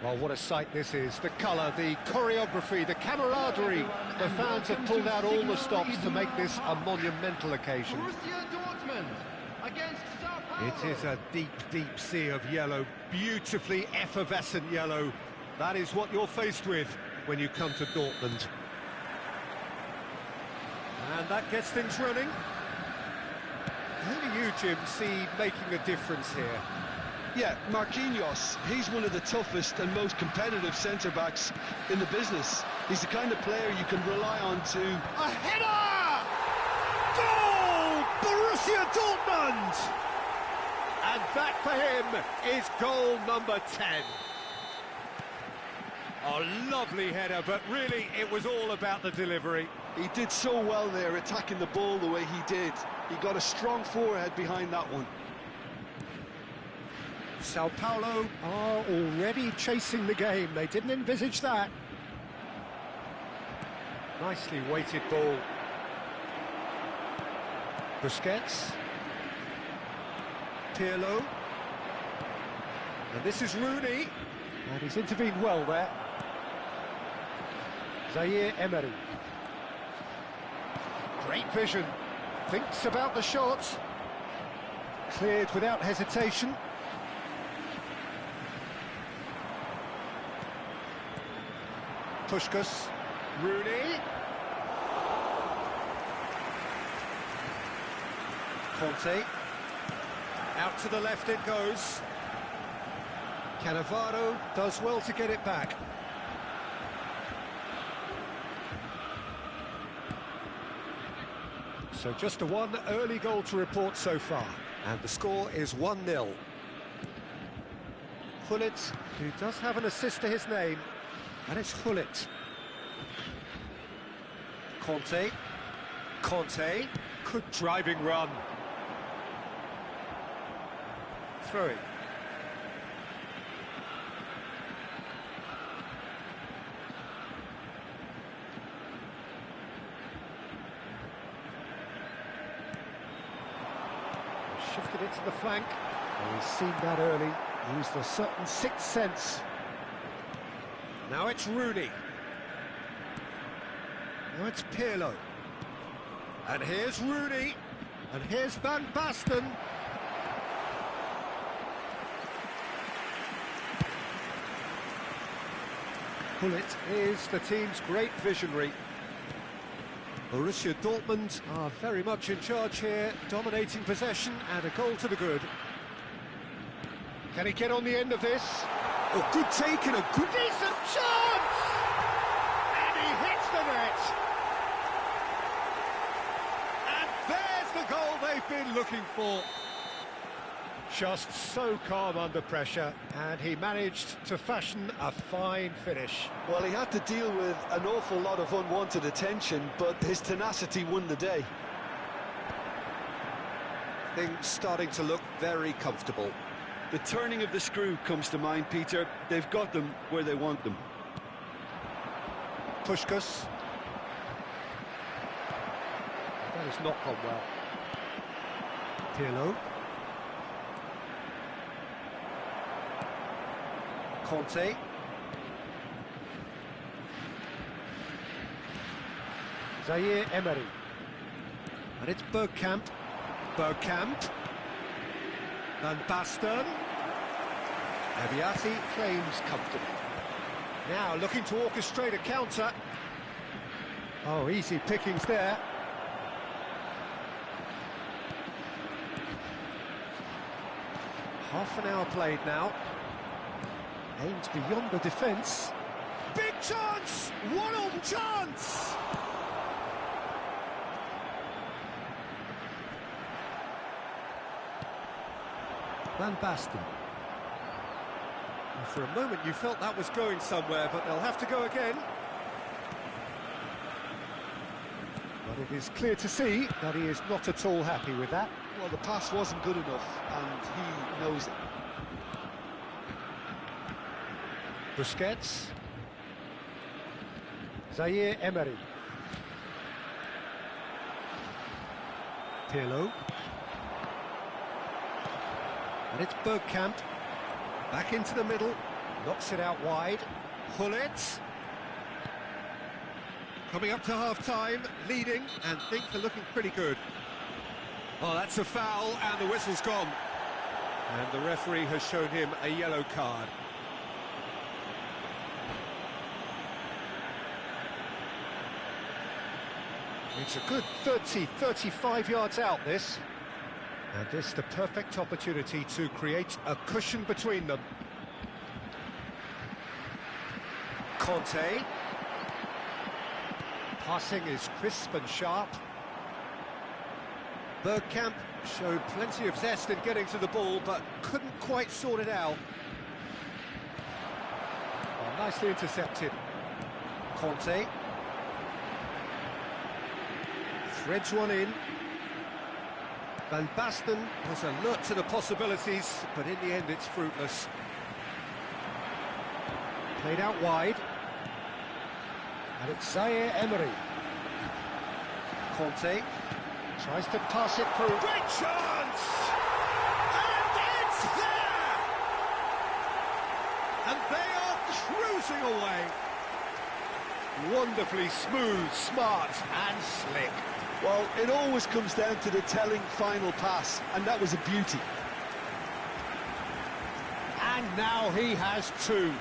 Well, what a sight this is. The colour, the choreography, the camaraderie. The fans have pulled out all the stops to make this a monumental occasion. It is a deep, deep sea of yellow, beautifully effervescent yellow. That is what you're faced with when you come to Dortmund. And that gets things running. Who do you, Jim, see making a difference here? Yeah, Marquinhos, he's one of the toughest and most competitive centre-backs in the business. He's the kind of player you can rely on to... A header! Goal! Borussia Dortmund! And that for him is goal number 10. A lovely header, but really it was all about the delivery. He did so well there, attacking the ball the way he did. He got a strong forehead behind that one. Sao Paulo are already chasing the game. They didn't envisage that. Nicely weighted ball. Busquets. Pirlo. And this is Rooney. And he's intervened well there. Zaire Emery. Great vision. Thinks about the shot. Cleared without hesitation. Puskas, Rooney, Conte, out to the left it goes. Cannavaro does well to get it back. So just a one early goal to report so far, and the score is 1-0. Gullit, who does have an assist to his name. And it's Gullit. Conte. Good driving run. Throwing. Shifted it to the flank. Oh, he's seen that early. Used a certain sixth sense. Now it's Rooney. Now it's Pirlo. And here's Rooney. And here's Van Basten. Gullit is the team's great visionary. Borussia Dortmund are very much in charge here, dominating possession and a goal to the good. Can he get on the end of this? Oh, good take and a good... Decent chance! And he hits the net! And there's the goal they've been looking for. Just so calm under pressure, and he managed to fashion a fine finish. Well, he had to deal with an awful lot of unwanted attention, but his tenacity won the day. Things starting to look very comfortable. The turning of the screw comes to mind, Peter. They've got them where they want them. Puskas. That has not gone well. Pirlo. Conte. Zaire Emery. And it's Bergkamp. Van Basten. Abiati claims comfortably. Now looking to orchestrate a counter. Oh, easy pickings there. Half an hour played now. Aimed beyond the defence. Big chance! One-on chance! Van Basten. And for a moment you felt that was going somewhere, but they'll have to go again. But it is clear to see that he is not at all happy with that. Well, the pass wasn't good enough, and he knows it. Busquets. Zaire Emery. Pirlo. And it's Bergkamp. Back into the middle. Knocks it out wide. Hullet. Coming up to half-time, leading, and think they're looking pretty good. Oh, that's a foul, and the whistle's gone. And the referee has shown him a yellow card. It's a good 30, 35 yards out, this. And this the perfect opportunity to create a cushion between them. Conte. Passing is crisp and sharp. Bergkamp showed plenty of zest in getting to the ball, but couldn't quite sort it out. Oh, nicely intercepted. Conte. Threads one in. Van Basten was alert to the possibilities, but in the end it's fruitless. Played out wide. And it's Zaire Emery. Conte tries to pass it through. Great chance! And it's there! And they are cruising away. Wonderfully smooth, smart and slick. Well, it always comes down to the telling final pass, and that was a beauty. And now he has two.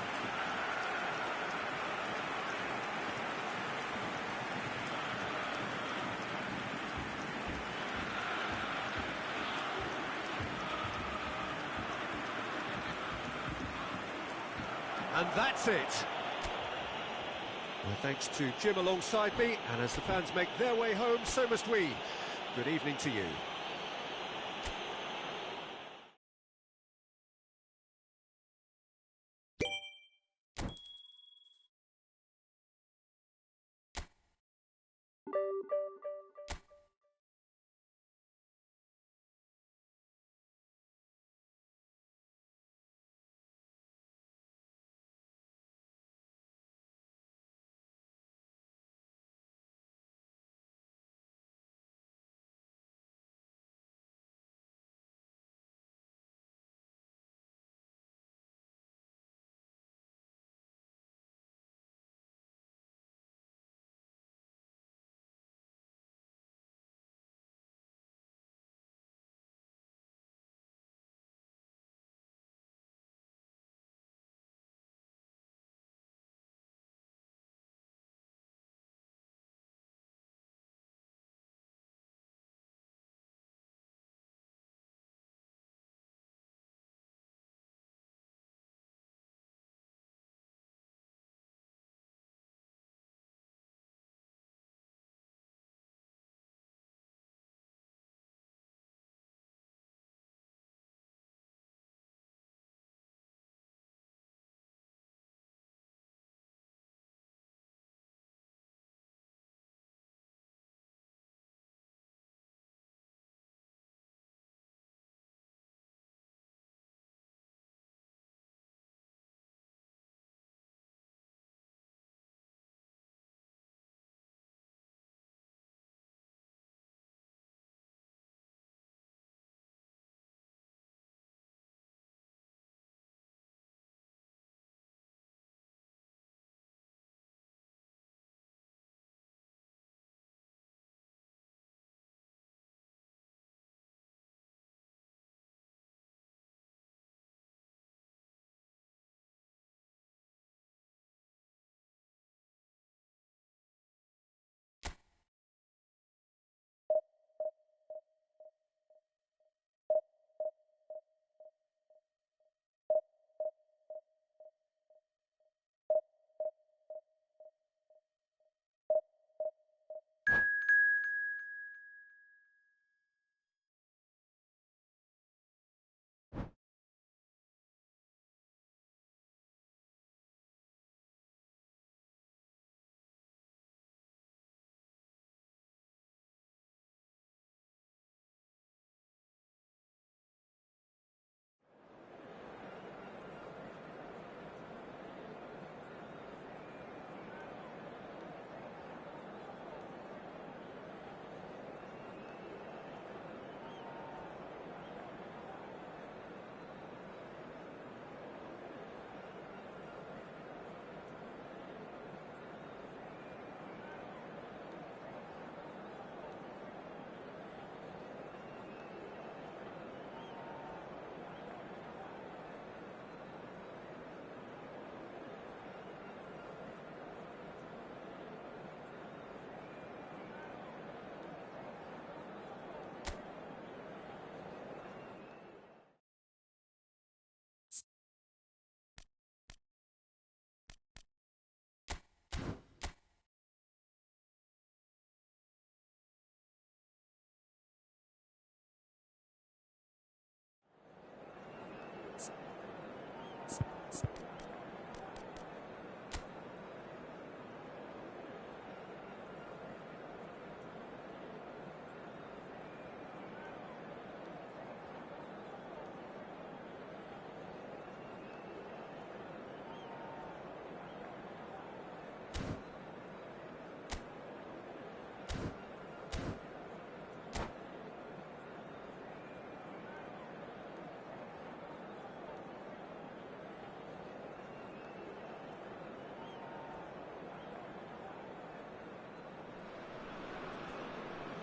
And that's it. Well, thanks to Jim alongside me, and as the fans make their way home, so must we. Good evening to you.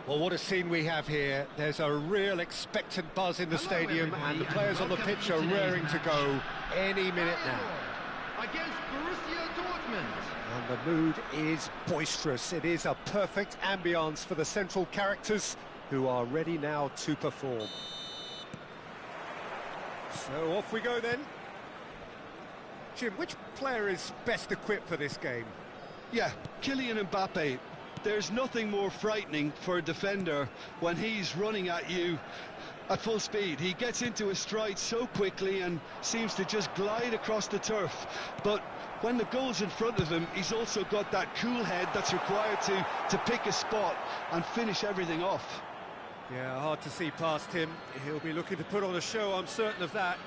Well, what a scene we have here. There's a real expectant buzz in the stadium, and the players on the pitch are raring to go any minute now. Against Borussia Dortmund. And the mood is boisterous. It is a perfect ambience for the central characters who are ready now to perform. So off we go then. Jim, which player is best equipped for this game? Yeah, Kylian Mbappe. There's nothing more frightening for a defender when he's running at you at full speed. He gets into his stride so quickly and seems to just glide across the turf. But when the goal's in front of him, he's also got that cool head that's required to pick a spot and finish everything off. Yeah, hard to see past him. He'll be looking to put on a show, I'm certain of that.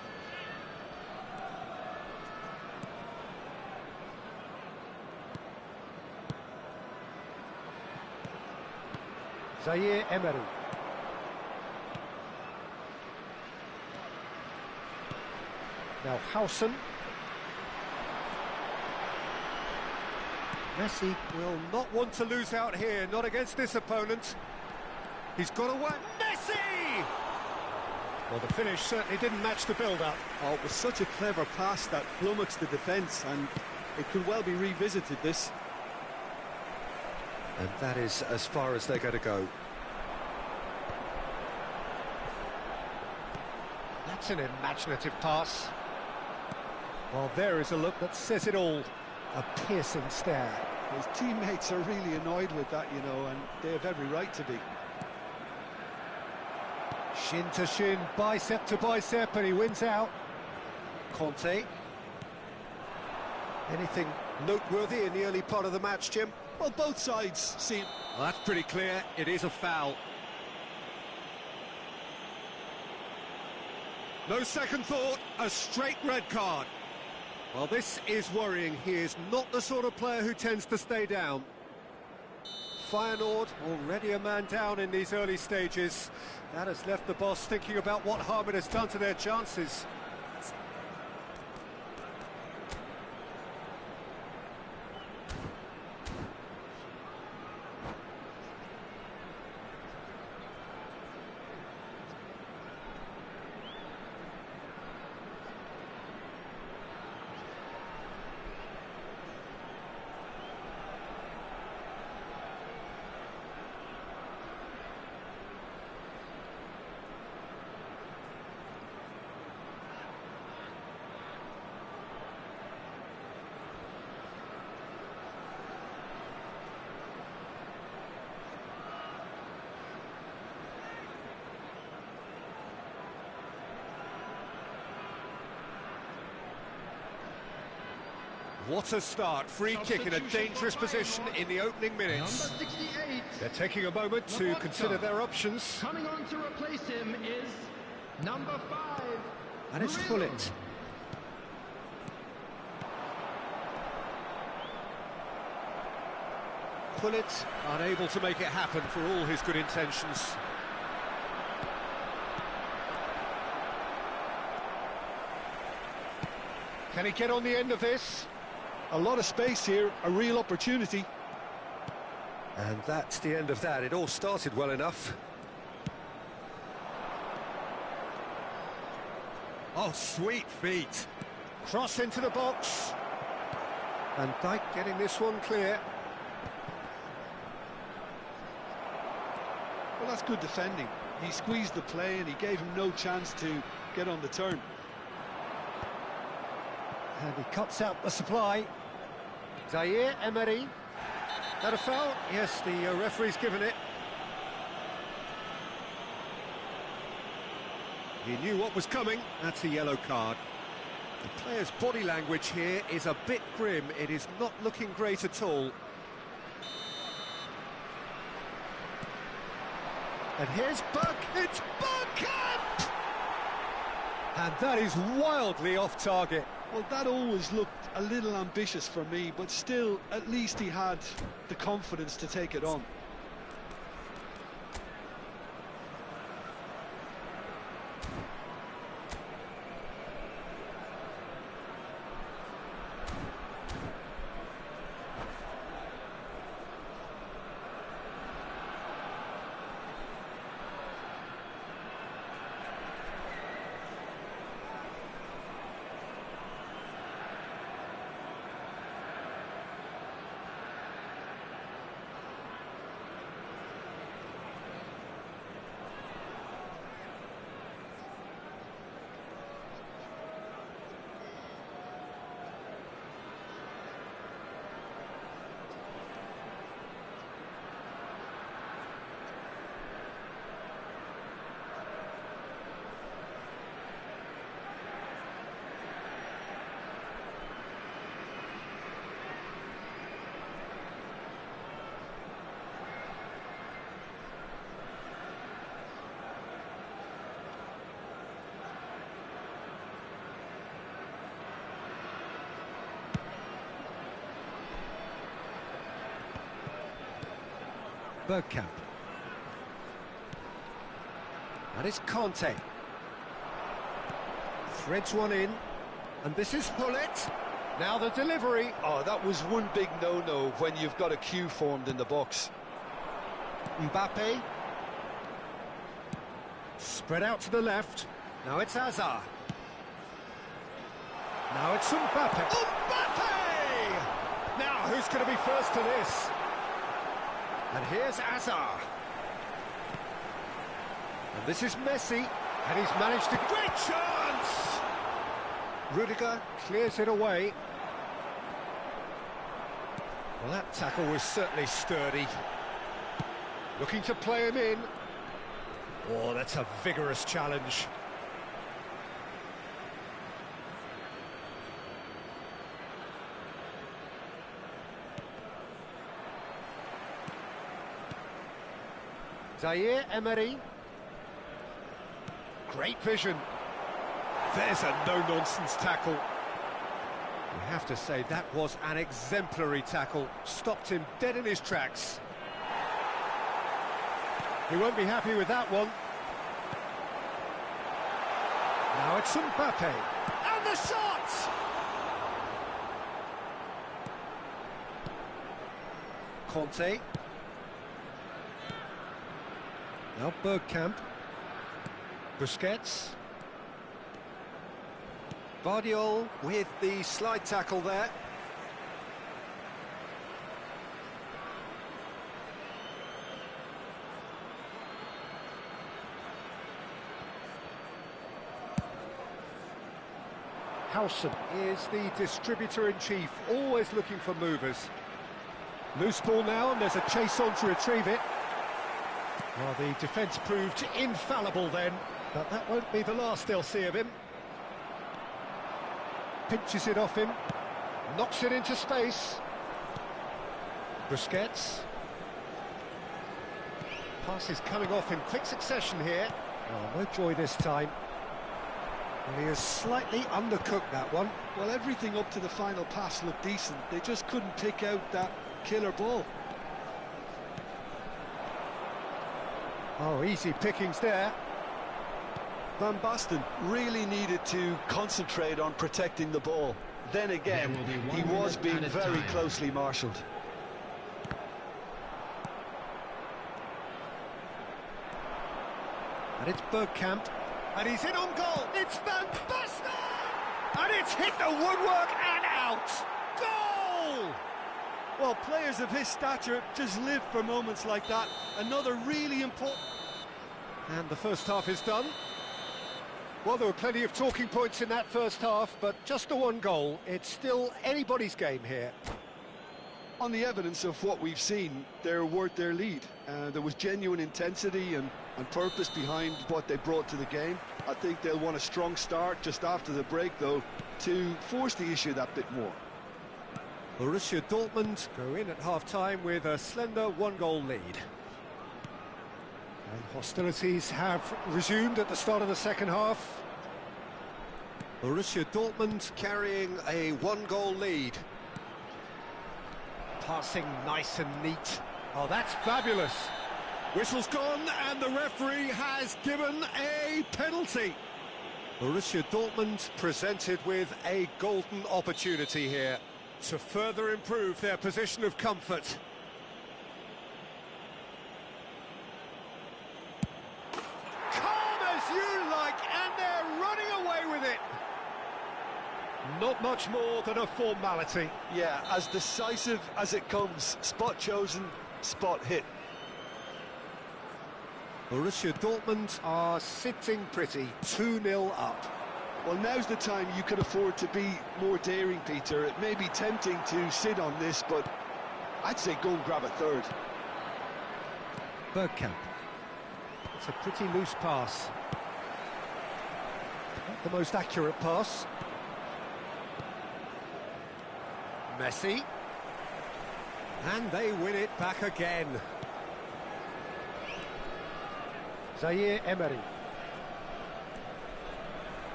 Zaire Emery. Now Howson. Messi will not want to lose out here, not against this opponent. He's got away. Messi! Well, the finish certainly didn't match the build-up. Oh, it was such a clever pass that flummoxed the defence, and it could well be revisited, this. And that is as far as they're going to go. That's an imaginative pass. Well, there is a look that says it all. A piercing stare. His teammates are really annoyed with that, you know, and they have every right to be. Shin to shin, bicep to bicep, and he wins out. Conte. Anything noteworthy in the early part of the match, Jim? Well, both sides seem... Well, that's pretty clear. It is a foul. No second thought, a straight red card. Well, this is worrying. He is not the sort of player who tends to stay down. Feyenoord already a man down in these early stages. That has left the boss thinking about what harm it has done to their chances. What a start, free kick in a dangerous position in the opening minutes. Number 68. They're taking a moment to consider their options. Coming on to replace him is number 5. And it's Pullet. Pullet unable to make it happen for all his good intentions. Can he get on the end of this? A lot of space here, a real opportunity. And that's the end of that. It all started well enough. Oh, sweet feet. Cross into the box. And Dijk getting this one clear. Well, that's good defending. He squeezed the play and he gave him no chance to get on the turn. And he cuts out the supply. Zaire Emery. That a foul? Yes, the referee's given it. He knew what was coming. That's a yellow card. The player's body language here is a bit grim. It is not looking great at all. And here's Buck. It's Bergkamp! And that is wildly off target. Well, that always looked a little ambitious for me, but still, at least he had the confidence to take it on. Bergkamp. And it's Conte. Threads one in, and this is Hullet. Now the delivery. Oh, that was one big no-no when you've got a queue formed in the box. Mbappe. Spread out to the left. Now it's Hazard. Now it's Mbappe. Mbappe! Now who's going to be first to this? And here's Hazard. And this is Messi. And he's managed to... Great chance! Rudiger clears it away. Well, that tackle was certainly sturdy. Looking to play him in. Oh, that's a vigorous challenge. Zaire Emery. Great vision. There's a no-nonsense tackle. You have to say that was an exemplary tackle. Stopped him dead in his tracks. He won't be happy with that one. Now it's Mbappe. And the shot! Conte. Now Bergkamp. Busquets. Guardiola with the slide tackle there. Howson is the distributor-in-chief, always looking for movers. Loose ball now, and there's a chase on to retrieve it. Well, the defence proved infallible then, but that won't be the last they'll see of him. Pinches it off him, knocks it into space. Busquets. Pass is coming off in quick succession here. Oh, no joy this time. Well, he has slightly undercooked that one. Well, everything up to the final pass looked decent. They just couldn't pick out that killer ball. Oh, easy pickings there. Van Basten really needed to concentrate on protecting the ball. Then again, he was being very closely marshalled. And it's Bergkamp. And he's in on goal. It's Van Basten! And it's hit the woodwork and out. Goal! Well, players of his stature just live for moments like that. Another really important... And the first half is done. Well, there were plenty of talking points in that first half, but just the one goal. It's still anybody's game here. On the evidence of what we've seen, they're worth their lead. There was genuine intensity and purpose behind what they brought to the game. I think they'll want a strong start just after the break, though, to force the issue that bit more. Borussia Dortmund go in at half-time with a slender one-goal lead. And hostilities have resumed at the start of the second half. Borussia Dortmund carrying a one-goal lead. Passing nice and neat. Oh, that's fabulous. Whistle's gone and the referee has given a penalty. Borussia Dortmund presented with a golden opportunity here to further improve their position of comfort. You like, and they're running away with it. Not much more than a formality. Yeah, as decisive as it comes. Spot chosen, spot hit. Borussia Dortmund are sitting pretty, 2-0 up. Well, now's the time you can afford to be more daring, Peter. It may be tempting to sit on this, but I'd say go and grab a third. Bergkamp. It's a pretty loose pass. Not the most accurate pass. Messi. And they win it back again. Zaire Emery.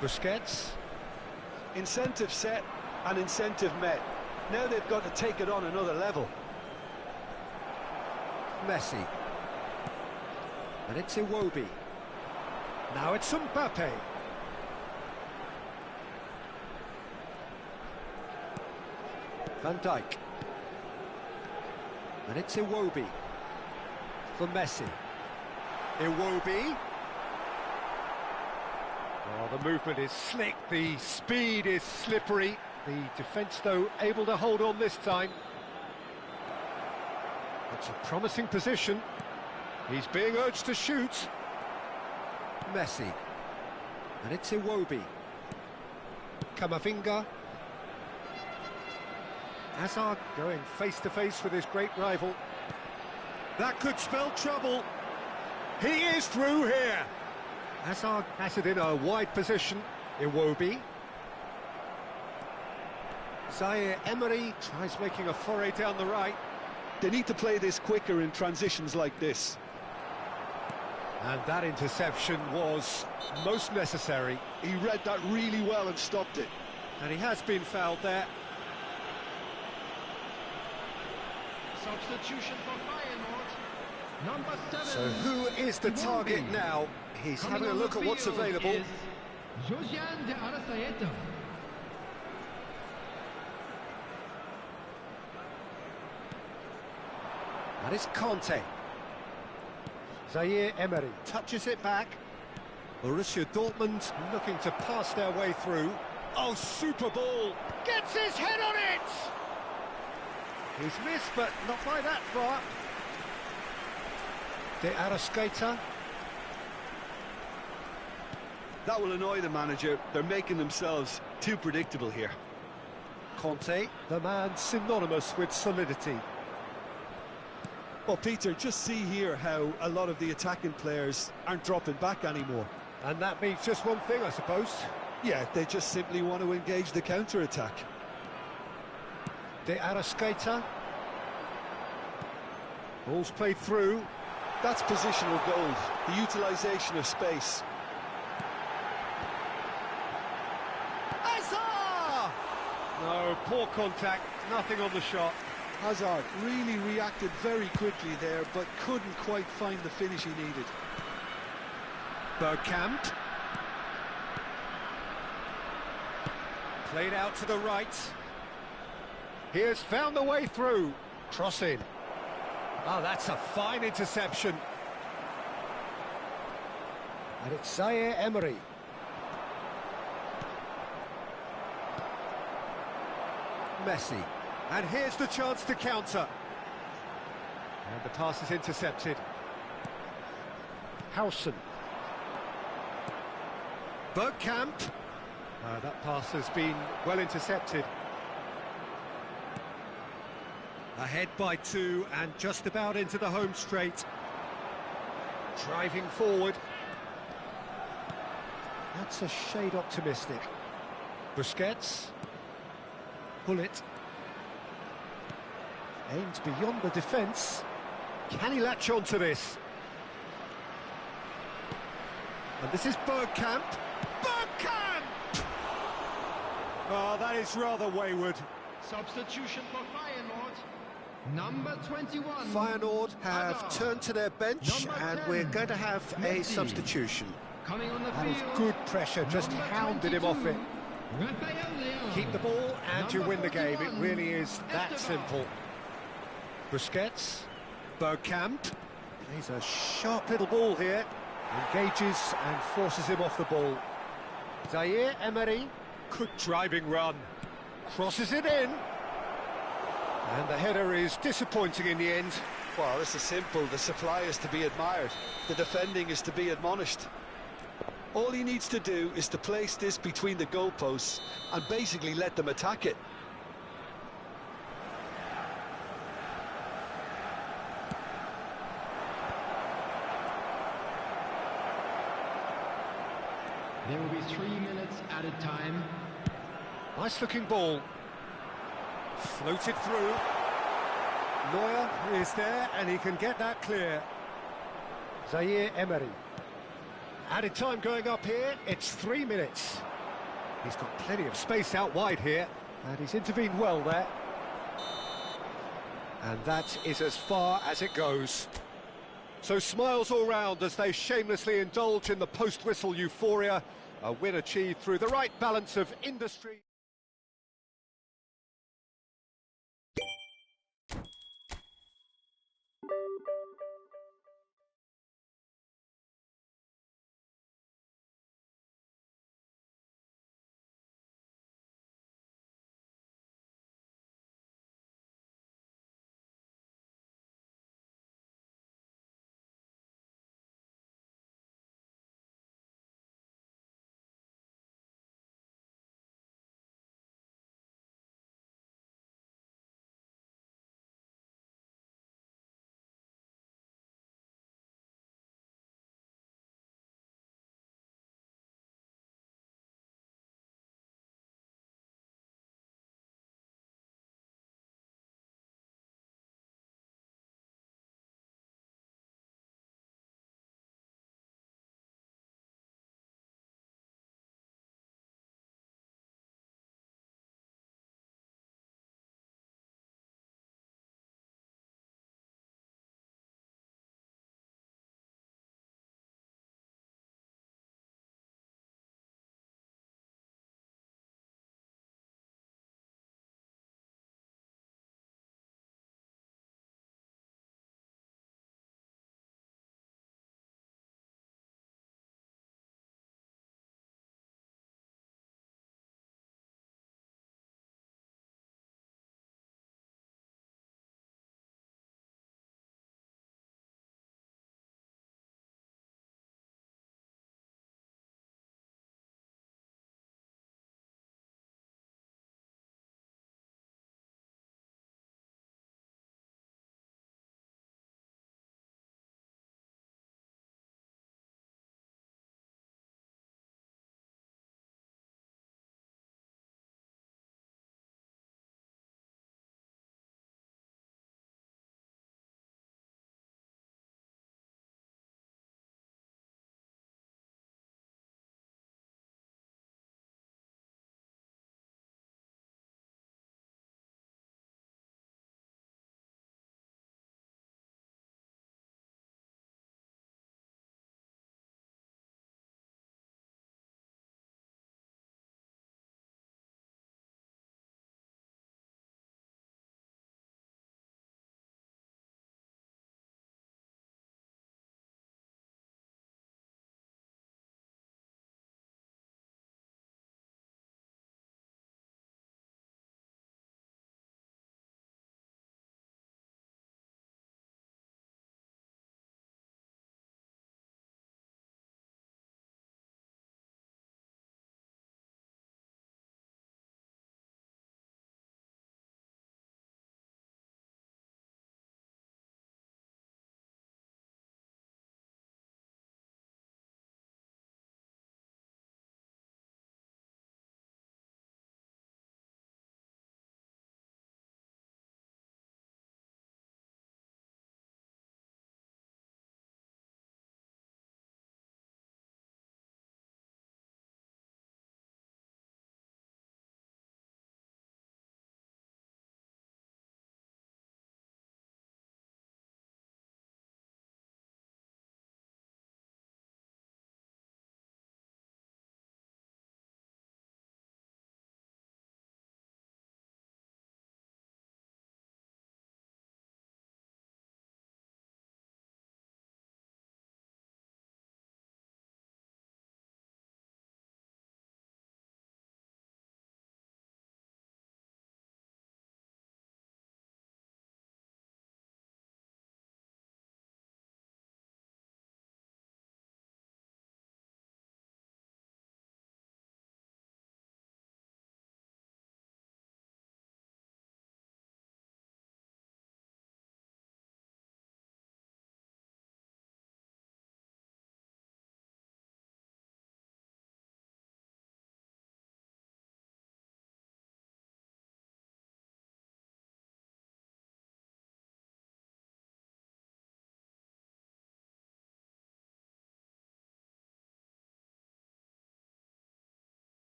Busquets. Incentive set and incentive met. Now they've got to take it on another level. Messi. And it's Iwobi. Now it's Mbappe. Van Dijk. And it's Iwobi. For Messi. Iwobi. Oh, the movement is slick, the speed is slippery. The defence, though, able to hold on this time. It's a promising position. He's being urged to shoot. Messi. And it's Iwobi. Camavinga. Hazard going face-to-face with his great rival. That could spell trouble. He is through here. Hazard has it in a wide position. Iwobi. Zaire Emery tries making a foray down the right. They need to play this quicker in transitions like this. And that interception was most necessary. He read that really well and stopped it. And he has been fouled there. Substitution for Feyenoord. Number 7. So who is the target now? He's having a look at what's available. Josiane de Arrascaeta. That is Conte. Zaire Emery touches it back. Borussia Dortmund looking to pass their way through. Oh, super ball! Gets his head on it! He's missed, but not by that far. De Arrascaeta. That will annoy the manager. They're making themselves too predictable here. Conte, the man synonymous with solidity. Well, Peter, just see here how a lot of the attacking players aren't dropping back anymore. And that means just one thing, I suppose. Yeah, they just simply want to engage the counter-attack. De Arrascaeta. Ball's played through. That's positional gold, the utilisation of space. Hazard! No, poor contact, nothing on the shot. Hazard really reacted very quickly there, but couldn't quite find the finish he needed. Bergkamp. Played out to the right. He has found the way through. Cross in. Oh, that's a fine interception. And it's Zaire Emery. Messi. And here's the chance to counter. And the pass is intercepted. Howson. Bergkamp. That pass has been well intercepted. Ahead by 2 and just about into the home straight. Driving forward. That's a shade optimistic. Busquets. Bullet. Aims beyond the defence. Can he latch on to this? And this is Bergkamp. Bergkamp! Oh, that is rather wayward. Substitution for Feyenoord. Number 21. Feyenoord have Hazard. turned to their bench Number and 10, we're going to have a Messi. substitution. Coming on the That is field. good pressure, just Number hounded him off 22, it. Raphael Leão. Keep the ball and you Number win the game. It 41, really is that Esteban. simple. Busquets. Bergkamp. Plays a sharp little ball here. Engages and forces him off the ball. Zaire Emery. Good driving run. Crosses it in. And the header is disappointing in the end. Well, this is simple. The supply is to be admired. The defending is to be admonished. All he needs to do is to place this between the goalposts and basically let them attack it. There will be 3 minutes added time. Nice looking ball. Floated through. Neuer is there and he can get that clear. Zaire Emery. Added time going up here, it's 3 minutes. He's got plenty of space out wide here, and he's intervened well there. And that is as far as it goes. So smiles all round as they shamelessly indulge in the post-whistle euphoria. A win achieved through the right balance of industry.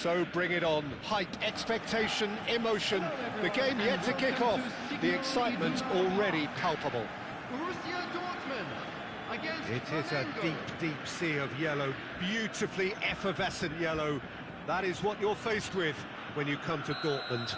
So bring it on. Hype, expectation, emotion. The game yet to kick off. The excitement already palpable. Borussia Dortmund against It is a Flamengo. deep, deep sea of yellow. Beautifully effervescent yellow. That is what you're faced with when you come to Dortmund.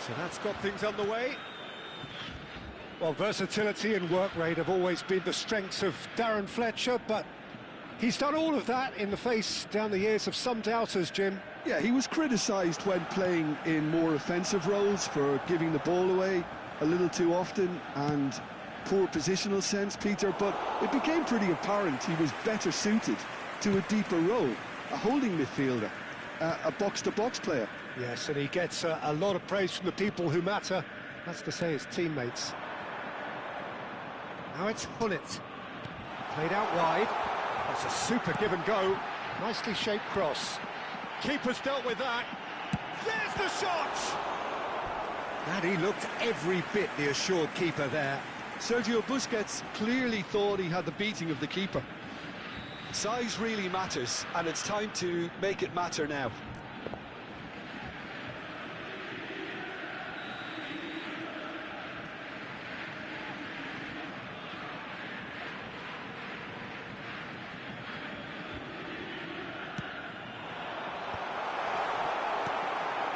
So that's got things underway. Well, versatility and work rate have always been the strengths of Darren Fletcher, but he's done all of that in the face down the years of some doubters, Jim. Yeah, he was criticised when playing in more offensive roles for giving the ball away a little too often and poor positional sense, Peter, but it became pretty apparent he was better suited to a deeper role, a holding midfielder, a box-to-box player. Yes, and he gets a lot of praise from the people who matter. That's to say his teammates. Now it's Hullet. Played out wide. That's a super give and go. Nicely shaped cross. Keeper's dealt with that. There's the shot! And he looked every bit the assured keeper there. Sergio Busquets clearly thought he had the beating of the keeper. Size really matters, and it's time to make it matter now.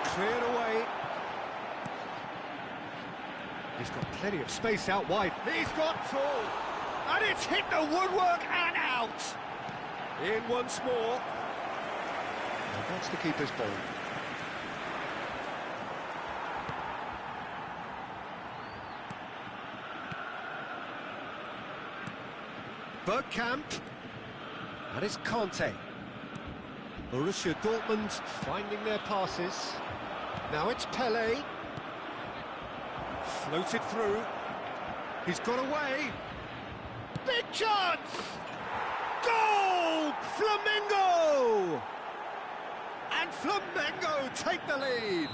Cleared away. He's got plenty of space out wide. He's got full. And it's hit the woodwork and out. In once more. And that's the keeper's ball. Bergkamp. And it's Conte. Borussia Dortmund finding their passes. Now it's Pelé. Floated through. He's got away. Big chance! Goal! Flamengo! And Flamengo take the lead.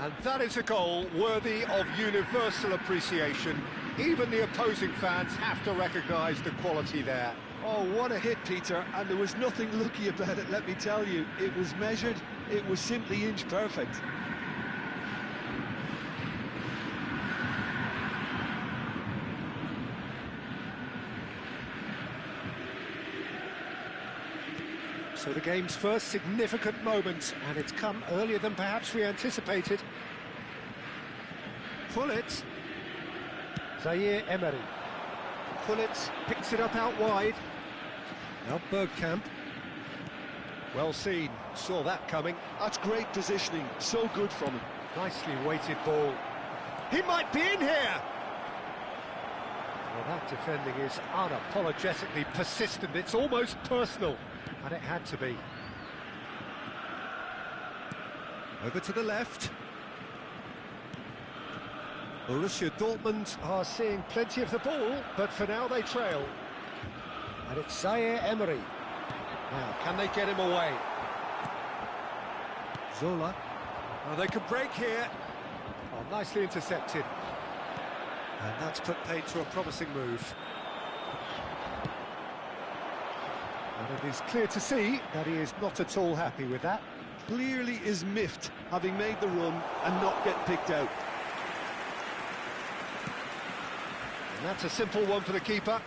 And that is a goal worthy of universal appreciation. Even the opposing fans have to recognise the quality there. Oh, what a hit, Peter, and there was nothing lucky about it, let me tell you. It was measured, it was simply inch perfect. So the game's first significant moments, and it's come earlier than perhaps we anticipated. Hullet. Zaire Emery. Hullet picks it up out wide. Now Bergkamp. Well seen, saw that coming. That's great positioning, so good from him. Nicely weighted ball. He might be in here! Well, that defending is unapologetically persistent. It's almost personal, and it had to be. Over to the left. Borussia Dortmund are seeing plenty of the ball, but for now they trail. And it's Zaire Emery. Now, can they get him away? Zola. Oh, they could break here. Oh, nicely intercepted. And that's put paid to a promising move. And it is clear to see that he is not at all happy with that. Clearly is miffed, having made the run and not get picked out. And that's a simple one for the keeper.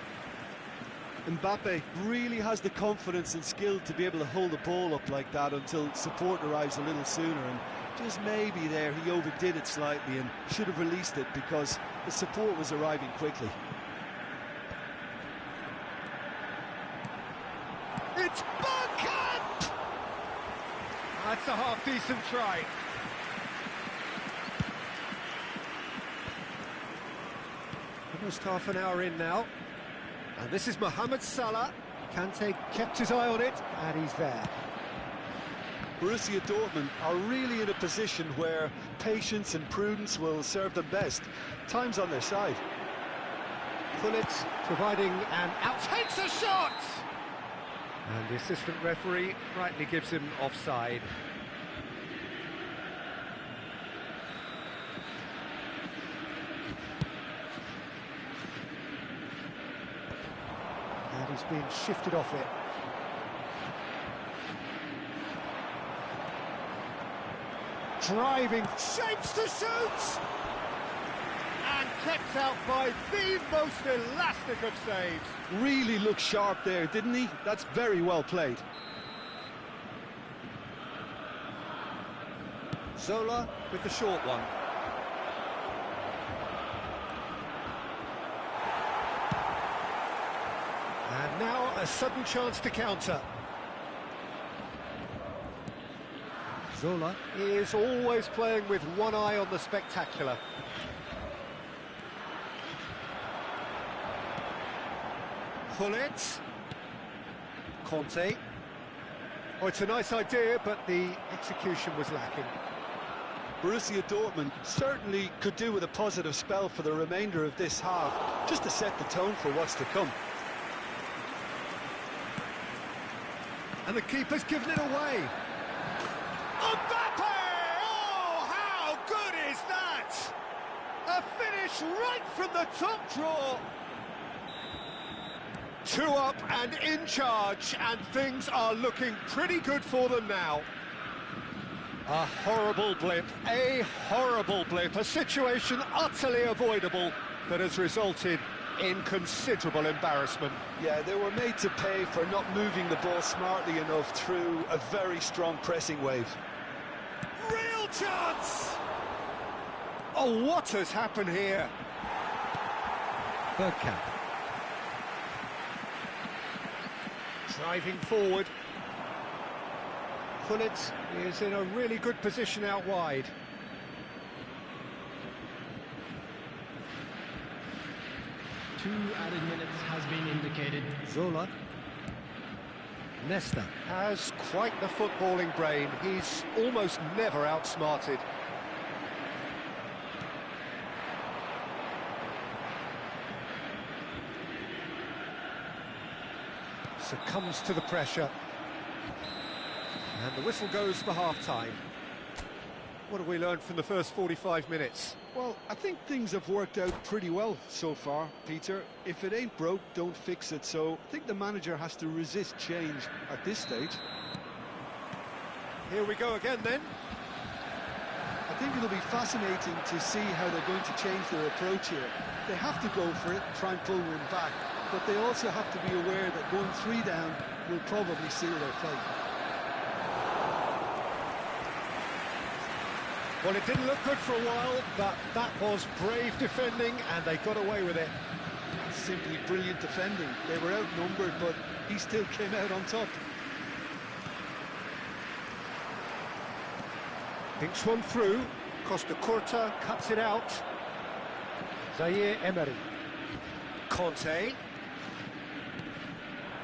Mbappe really has the confidence and skill to be able to hold the ball up like that until support arrives a little sooner, and just maybe there he overdid it slightly and should have released it because the support was arriving quickly. It's Bergkamp! That's a half-decent try. Almost half an hour in now. And this is Mohamed Salah. Kante kept his eye on it, and he's there. Borussia Dortmund are really in a position where patience and prudence will serve them best. Time's on their side. Pullet providing an out, takes a shot! And the assistant referee rightly gives him offside. And he's been shifted off it. Driving, shapes to shoot! And kept out by the most elastic of saves. Really looked sharp there, didn't he? That's very well played. Zola with the short one. And now a sudden chance to counter. Zola is always playing with one eye on the spectacular. Pullet. Conte. Oh, it's a nice idea, but the execution was lacking. Borussia Dortmund certainly could do with a positive spell for the remainder of this half, just to set the tone for what's to come. And the keeper's given it away. Mbappe! Oh, how good is that? A finish right from the top draw. 2 up and in charge, and things are looking pretty good for them now. A horrible blip, a situation utterly avoidable that has resulted in considerable embarrassment. Yeah, they were made to pay for not moving the ball smartly enough through a very strong pressing wave. Real chance! Oh, what has happened here? Bergkamp. Driving forward. Pullet is in a really good position out wide. Two added minutes has been indicated. Zola. Nesta has quite the footballing brain. He's almost never outsmarted. Succumbs to the pressure. And the whistle goes for half-time. What have we learned from the first 45 minutes? Well, I think things have worked out pretty well so far, Peter. If it ain't broke, don't fix it. So I think the manager has to resist change at this stage. Here we go again then. I think it'll be fascinating to see how they're going to change their approach here. They have to go for it, try and pull one back, but they also have to be aware that going 3 down will probably seal their fate. Well, it didn't look good for a while, but that was brave defending, and they got away with it. Simply brilliant defending. They were outnumbered, but he still came out on top. Thinks one through. Costa Curta cuts it out. Zaire Emery. Conte.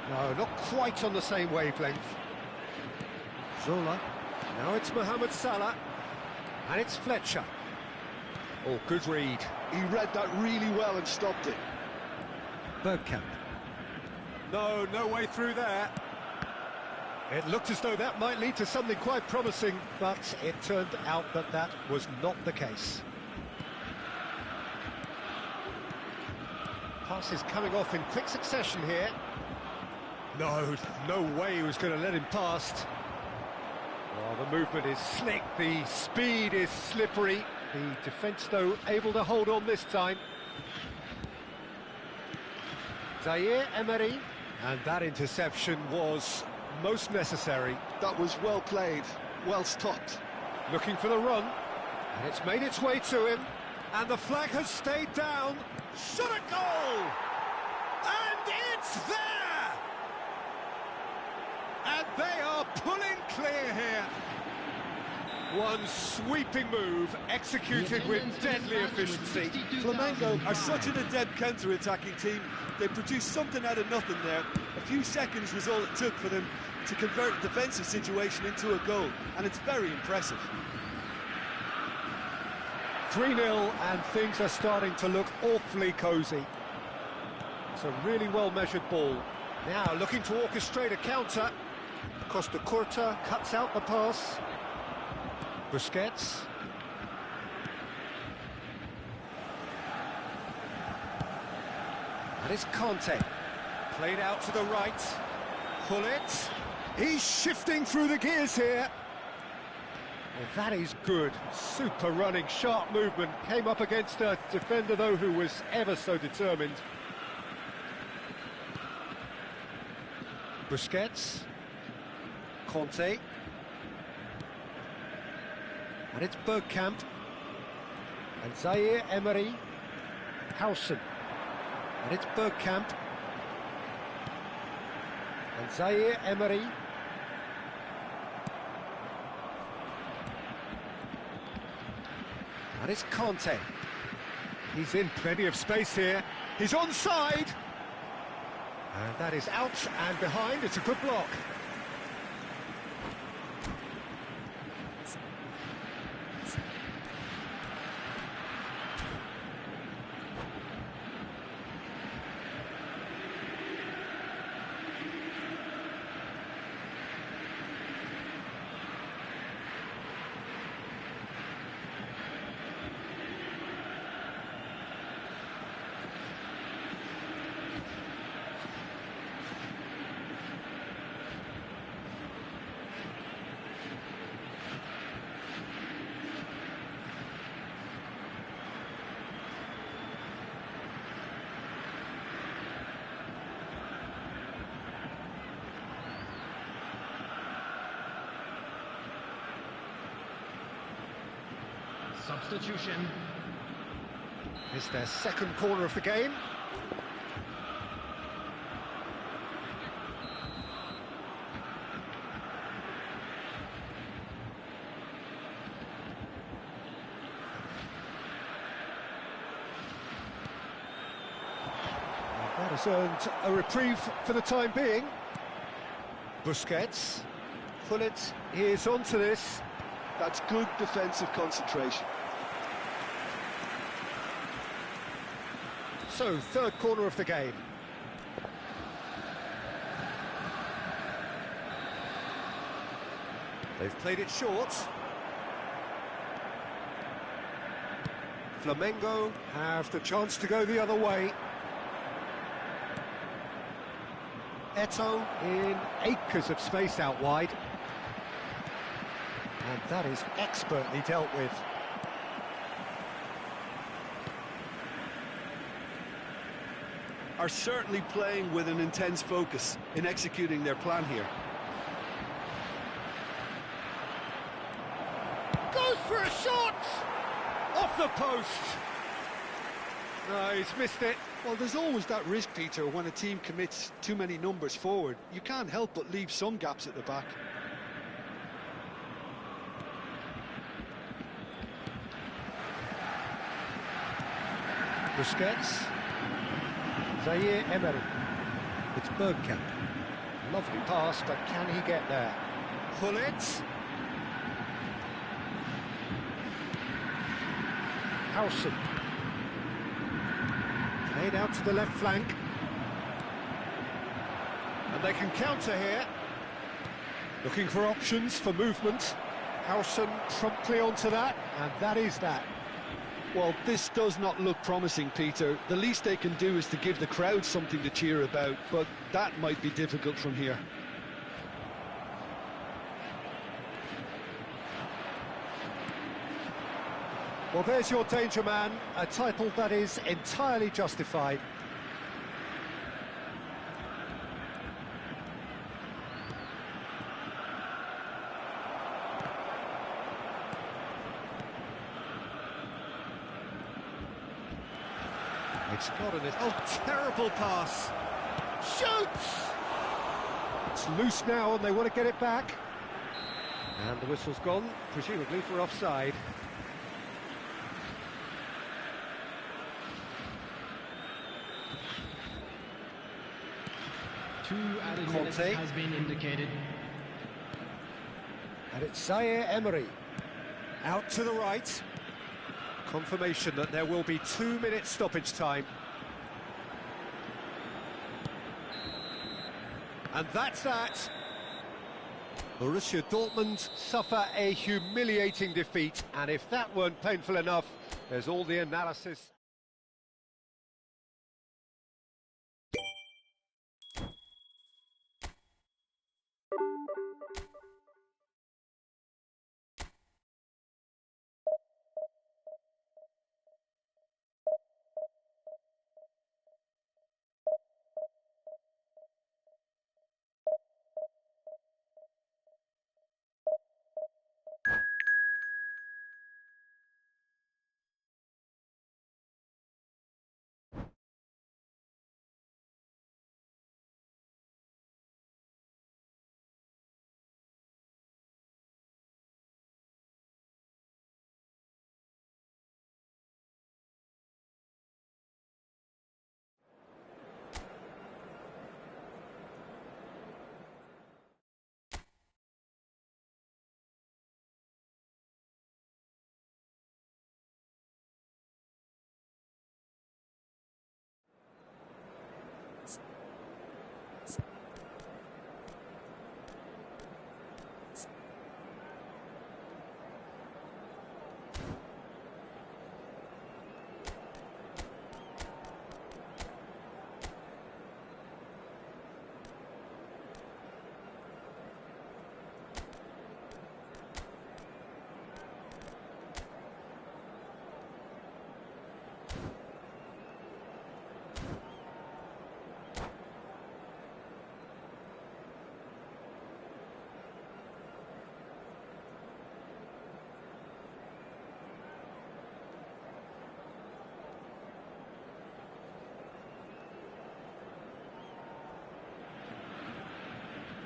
No, not quite on the same wavelength. Zola. Now it's Mohamed Salah. And it's Fletcher. Oh, good read. He read that really well and stopped it. Bergkamp. No way through there. It looked as though that might lead to something quite promising, but it turned out that that was not the case. Passes coming off in quick succession here. No way he was going to let him past. Oh, the movement is slick, the speed is slippery. The defence, though, able to hold on this time. Zaire Emery. And that interception was most necessary. That was well played, well stopped. Looking for the run. And it's made its way to him. And the flag has stayed down. Shot a goal! And it's there! And they are pulling clear here. One sweeping move, executed with deadly efficiency. Flamengo are such an adept counter-attacking team. They produced something out of nothing there. A few seconds was all it took for them to convert a defensive situation into a goal, and it's very impressive. 3-0, and things are starting to look awfully cosy. It's a really well-measured ball. Now looking to orchestrate a counter. Costa Curta cuts out the pass. Busquets. And it's Conte. Played out to the right. Gullit. He's shifting through the gears here. Well, that is good. Super running, sharp movement. Came up against a defender, though, who was ever so determined. Busquets. Conte. And it's Bergkamp. And Zaire Emery. Howson. And it's Bergkamp. And Zaire Emery. And it's Conte. He's in plenty of space here. He's onside. And that is out and behind. It's a good block. Substitution. It's their second corner of the game. That has earned a reprieve for the time being. Busquets. Gullit is onto this. That's good defensive concentration. So, third corner of the game. They've played it short. Flamengo have the chance to go the other way. Eto'o in acres of space out wide. And that is expertly dealt with. Are certainly playing with an intense focus in executing their plan here. Goes for a shot! Off the post! No, he's missed it. Well, there's always that risk, Peter, when a team commits too many numbers forward. You can't help but leave some gaps at the back. Busquets. Zaire Emery. It's Bergkamp. Lovely pass, but can he get there? Gullit. Howson. Played out to the left flank. And they can counter here. Looking for options for movement. Howson promptly onto that, and that is that. Well, this does not look promising, Peter. The least they can do is to give the crowd something to cheer about, but that might be difficult from here. Well, there's your danger man, a title that is entirely justified. It's not an... Oh, terrible pass! Shoots! It's loose now and they want to get it back. And the whistle's gone, presumably for offside. Two added minutes has been indicated. And it's Zaire Emery. Out to the right. Confirmation that there will be 2 minutes stoppage time. And that's that. Borussia Dortmund suffer a humiliating defeat, and if that weren't painful enough, there's all the analysis.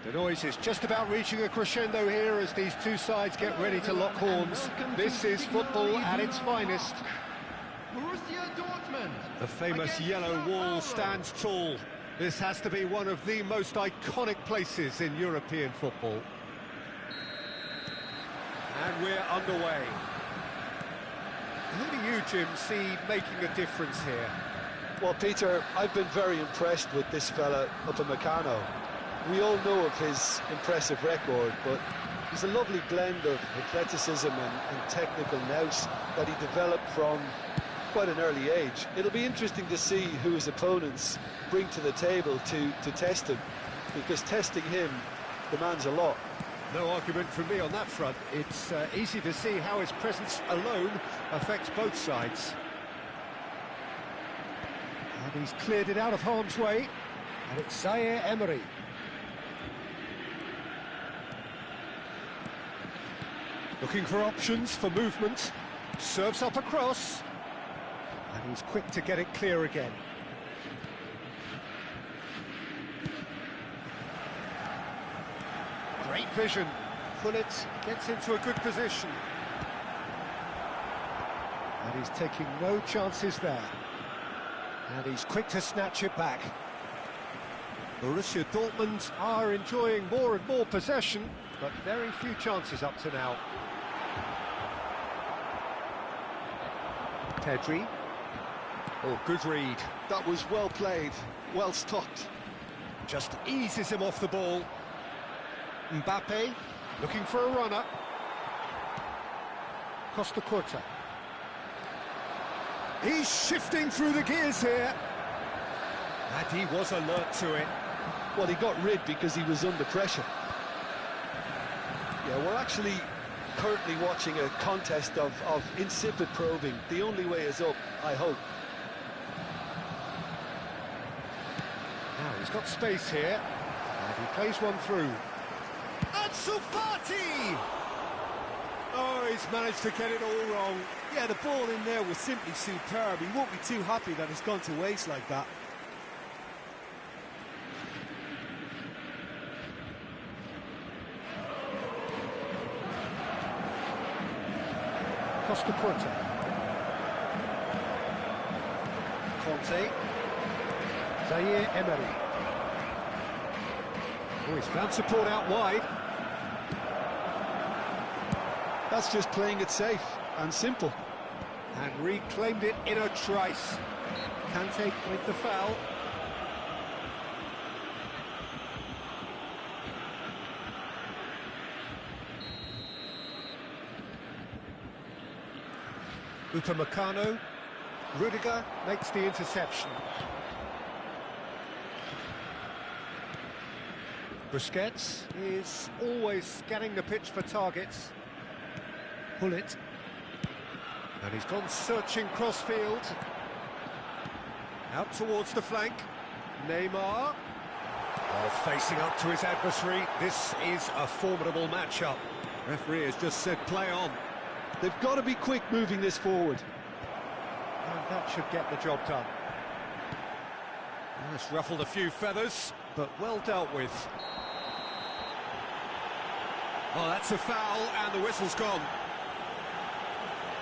The noise is just about reaching a crescendo here as these two sides get ready to lock horns. This is football at its finest. Borussia Dortmund. The famous yellow wall stands tall. This has to be one of the most iconic places in European football. And we're underway. Who do you, Jim, see making a difference here? Well, Peter, I've been very impressed with this fella up in Meccano. We all know of his impressive record, but he's a lovely blend of athleticism and technical nous that he developed from quite an early age. It'll be interesting to see who his opponents bring to the table to test him, because testing him demands a lot. No argument from me on that front. It's easy to see how his presence alone affects both sides. And he's cleared it out of harm's way, and it's Zaire Emery. Looking for options for movement, serves up across, and he's quick to get it clear again. Great vision. Pullet gets into a good position. And he's taking no chances there. And he's quick to snatch it back. Borussia Dortmund are enjoying more and more possession, but very few chances up to now. Pedri. Oh, good read. That was well played, well stopped. Just eases him off the ball. Mbappe, looking for a runner. Costa Curta. He's shifting through the gears here. And he was alert to it. Well, he got rid because he was under pressure. Yeah, we're actually currently watching a contest of insipid probing. The only way is up, I hope. Now he's got space here, and he plays one through. Ansu Fati! Oh, he's managed to get it all wrong. Yeah, the ball in there was simply superb. He won't be too happy that it's gone to waste like that. Costa Curta. Conte. Zaire Emery. Oh, he's found support out wide. That's just playing it safe and simple. And reclaimed it in a trice. Kante with the foul. Upamecano. Rudiger makes the interception. Busquets is always scanning the pitch for targets. Hullet. And he's gone searching crossfield. Out towards the flank. Neymar. Oh, facing up to his adversary. This is a formidable matchup. Referee has just said play on. They've got to be quick moving this forward. And that should get the job done. Well, it's ruffled a few feathers, but well dealt with. Oh, that's a foul, and the whistle's gone.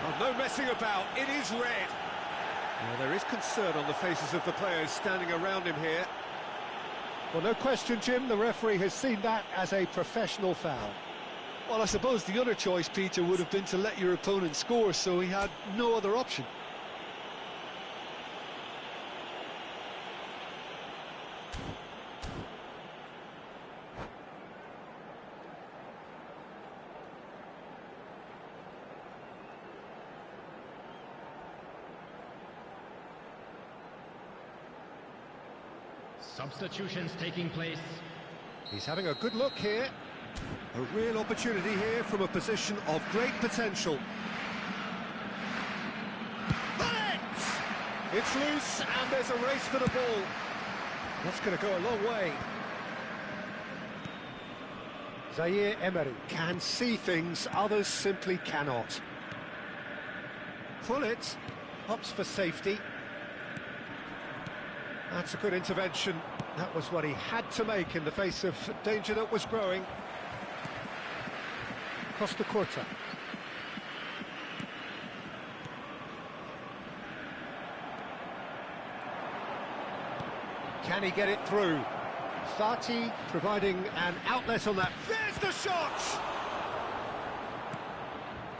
Oh, no messing about, it is red. Well, there is concern on the faces of the players standing around him here. Well, no question, Jim, the referee has seen that as a professional foul. Well, I suppose the other choice, Peter, would have been to let your opponent score, so he had no other option. Substitutions taking place. He's having a good look here. A real opportunity here from a position of great potential. It's loose and there's a race for the ball. That's going to go a long way. Zaire Emery can see things others simply cannot. Hullet opts for safety. That's a good intervention. That was what he had to make in the face of danger that was growing. Costa Curta. Can he get it through? Fati providing an outlet on that. There's the shot!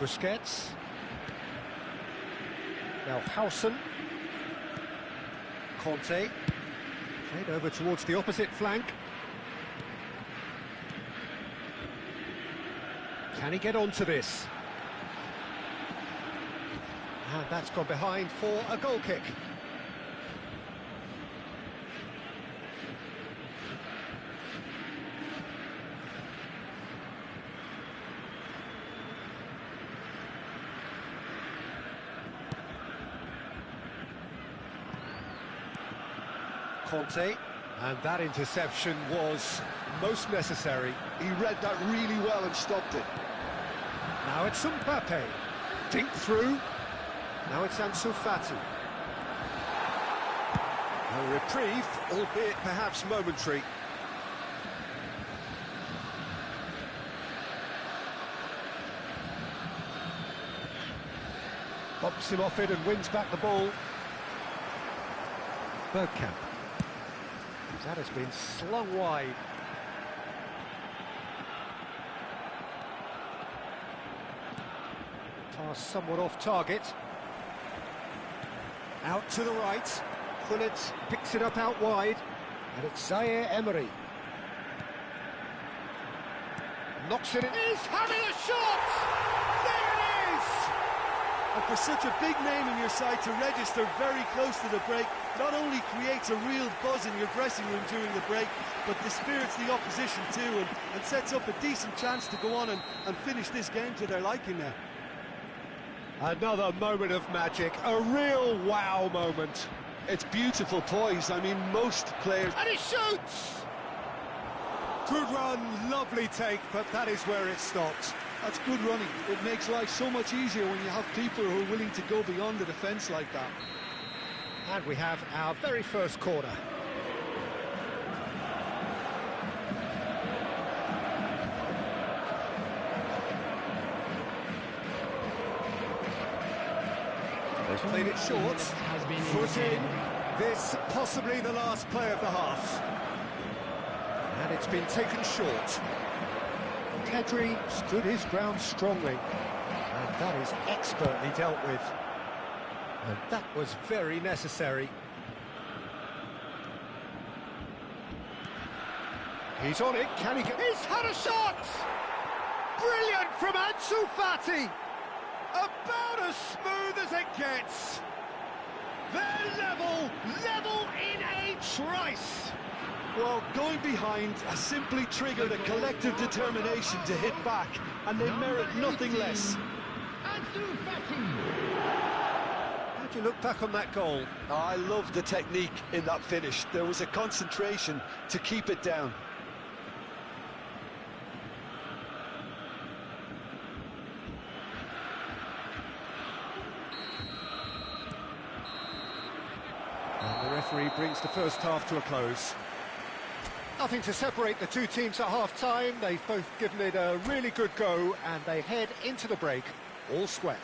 Busquets. Now Howson. Conte. Played over towards the opposite flank. Can he get onto this? And that's gone behind for a goal kick. Conte, and that interception was most necessary. He read that really well and stopped it. Now it's Mbappe. Dink through. Now it's Ansu Fati. A reprieve, albeit perhaps momentary. Bumps him off it and wins back the ball. Bergkamp. That has been slung wide. Pass somewhat off target. Out to the right. Hullet picks it up out wide. And it's Zaire Emery. Knocks it in. He's having a shot! There it is! And for such a big name in your side to register very close to the break, not only creates a real buzz in your dressing room during the break, but dispirits the opposition too, and sets up a decent chance to go on and finish this game to their liking now. Another moment of magic, a real wow moment. It's beautiful poise. I mean, most players... And he shoots! Good run, lovely take, but that is where it stopped. That's good running. It makes life so much easier when you have people who are willing to go beyond the defence like that. And we have our very first corner. They've played it short. Foot in. This possibly the last play of the half. And it's been taken short. Pedri stood his ground strongly. And that is expertly dealt with. And that was very necessary. He's on it, can he get... He's had a shot! Brilliant from Ansu Fati! About as smooth as it gets. They're level in a trice. Well, going behind has simply triggered a collective determination to hit back, and they merit nothing less. How do you look back on that goal? I love the technique in that finish. There was a concentration to keep it down. And the referee brings the first half to a close. Nothing to separate the two teams at half-time. They've both given it a really good go, and they head into the break all square.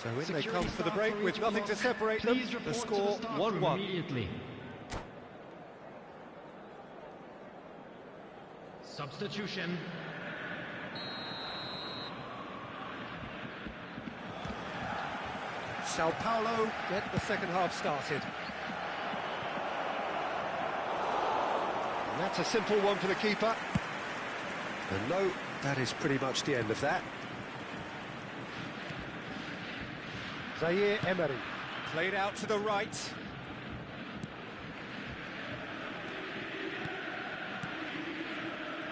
So in they come for the break with nothing to separate them. The score 1-1. Substitution. Sao Paulo get the second half started. And that's a simple one for the keeper. And no, that is pretty much the end of that. Zaire Emery, played out to the right.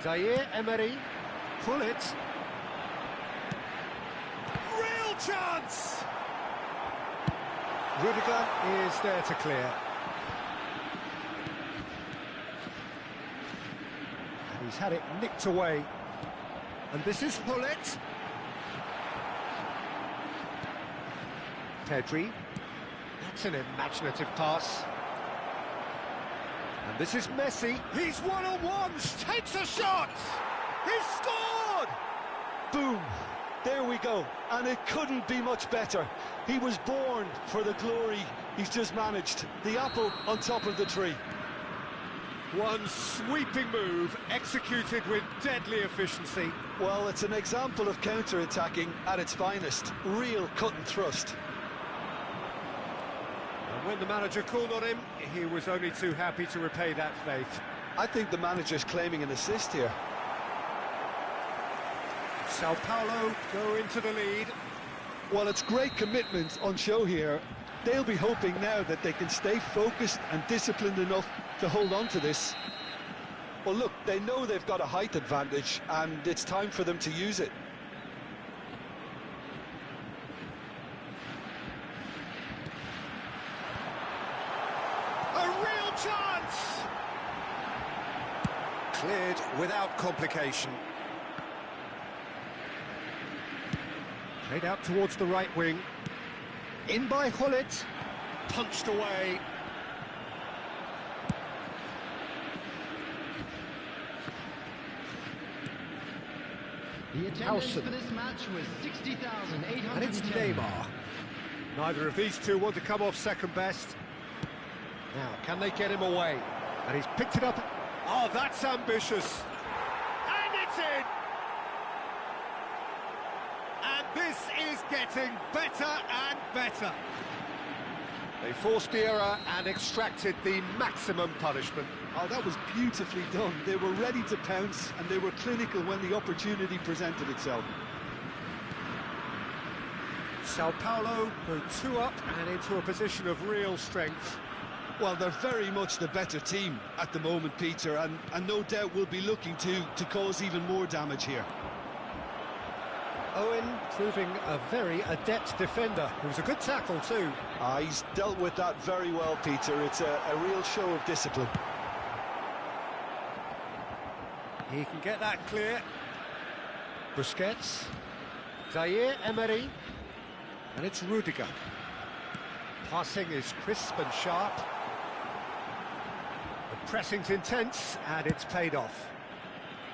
Zaire Emery, pull it. Real chance! Rudiger is there to clear. And he's had it nicked away. And this is Hullet. Pedri. That's an imaginative pass. And this is Messi. He's one-on-one, takes a shot! He's scored! Boom! There we go, and it couldn't be much better. He was born for the glory he's just managed. The apple on top of the tree. One sweeping move, executed with deadly efficiency. Well, it's an example of counter-attacking at its finest. Real cut and thrust. And when the manager called on him, he was only too happy to repay that faith. I think the manager's claiming an assist here. Sao Paulo go into the lead. Well, it's great commitment on show here. They'll be hoping now that they can stay focused and disciplined enough to hold on to this. Well, look, they know they've got a height advantage, and it's time for them to use it. A real chance! Cleared without complication. Played out towards the right wing. In by Hullet. Punched away. The attendance for this match was 60,810. And it's Neymar. Neither of these two want to come off second best. Now, can they get him away? And he's picked it up. Oh, that's ambitious. And it's in! And this is getting better and better. They forced the error and extracted the maximum punishment. Oh, that was beautifully done. They were ready to pounce, and they were clinical when the opportunity presented itself. Sao Paulo go 2 up and into a position of real strength. Well, they're very much the better team at the moment, Peter, and no doubt will be looking to cause even more damage here. Owen proving a very adept defender. It was a good tackle too. He's dealt with that very well, Peter. It's a real show of discipline. He can get that clear. Busquets. Zaire Emery. And it's Rudiger. Passing is crisp and sharp. The pressing's intense, and it's paid off.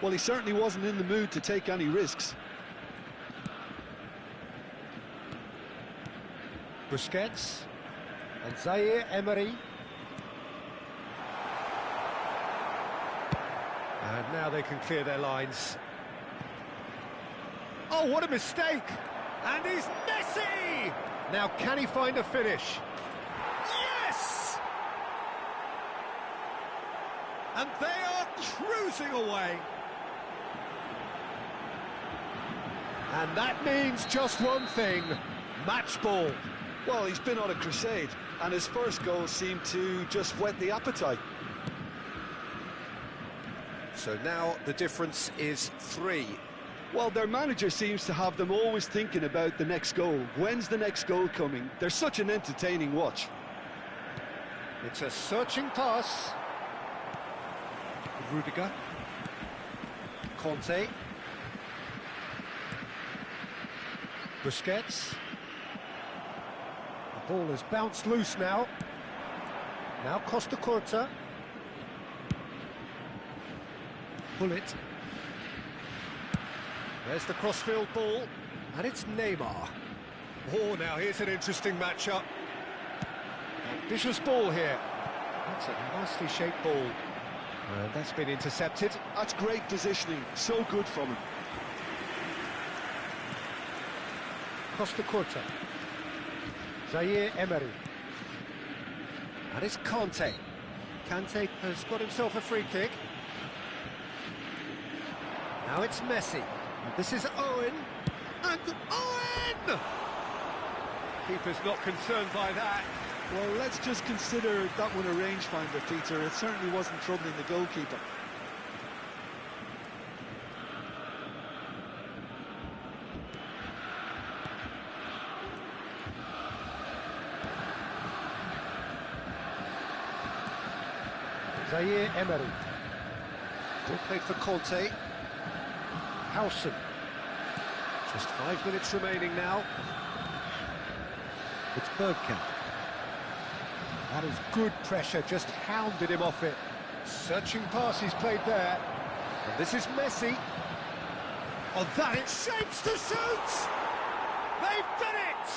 Well, he certainly wasn't in the mood to take any risks. Busquets. And Zaire Emery. And now they can clear their lines. Oh, what a mistake! And he's Messi! Now, can he find a finish? Yes! And they are cruising away. And that means just one thing, match ball. Well, he's been on a crusade, and his first goal seemed to just whet the appetite. So now the difference is 3. Well, their manager seems to have them always thinking about the next goal. When's the next goal coming? They're such an entertaining watch. It's a searching pass. Rudiger. Conte. Busquets. The ball has bounced loose now. Now Costa Curta. Bullet. There's the crossfield ball, and it's Neymar. Oh, now here's an interesting matchup. Ambitious ball here. That's a nicely shaped ball. And that's been intercepted. That's great positioning, so good from him. Costa Curta. Zaire Emery. And it's Conte. Kante has got himself a free kick. Now it's Messi. This is Owen. And Owen! Keeper's not concerned by that. Well, let's just consider that one a rangefinder, Peter. It certainly wasn't troubling the goalkeeper. Zaire Emery. Ball played for Conte. Howson. Just 5 minutes remaining now. It's Bergkamp. That is good pressure, just hounded him off it. Searching pass he's played there. And this is Messi. Oh, that it shapes to shoot! They've done it!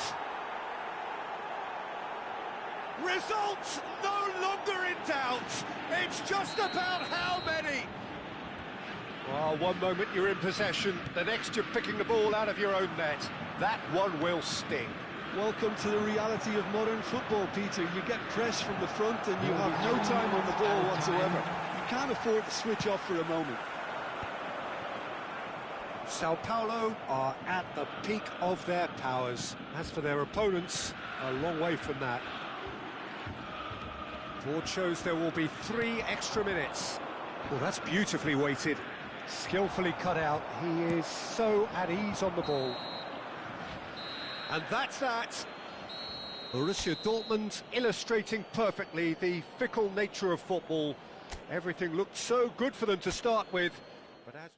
Results no longer in doubt. It's just about how many. Well, one moment you're in possession, the next you're picking the ball out of your own net. That one will sting. Welcome to the reality of modern football, Peter. You get pressed from the front and you have no time on the ball whatsoever. You can't afford to switch off for a moment. Sao Paulo are at the peak of their powers. As for their opponents, a long way from that. Board shows there will be 3 extra minutes. Well, that's beautifully weighted. Skillfully cut out. He is so at ease on the ball. And that's that. Borussia Dortmund illustrating perfectly the fickle nature of football. Everything looked so good for them to start with, but as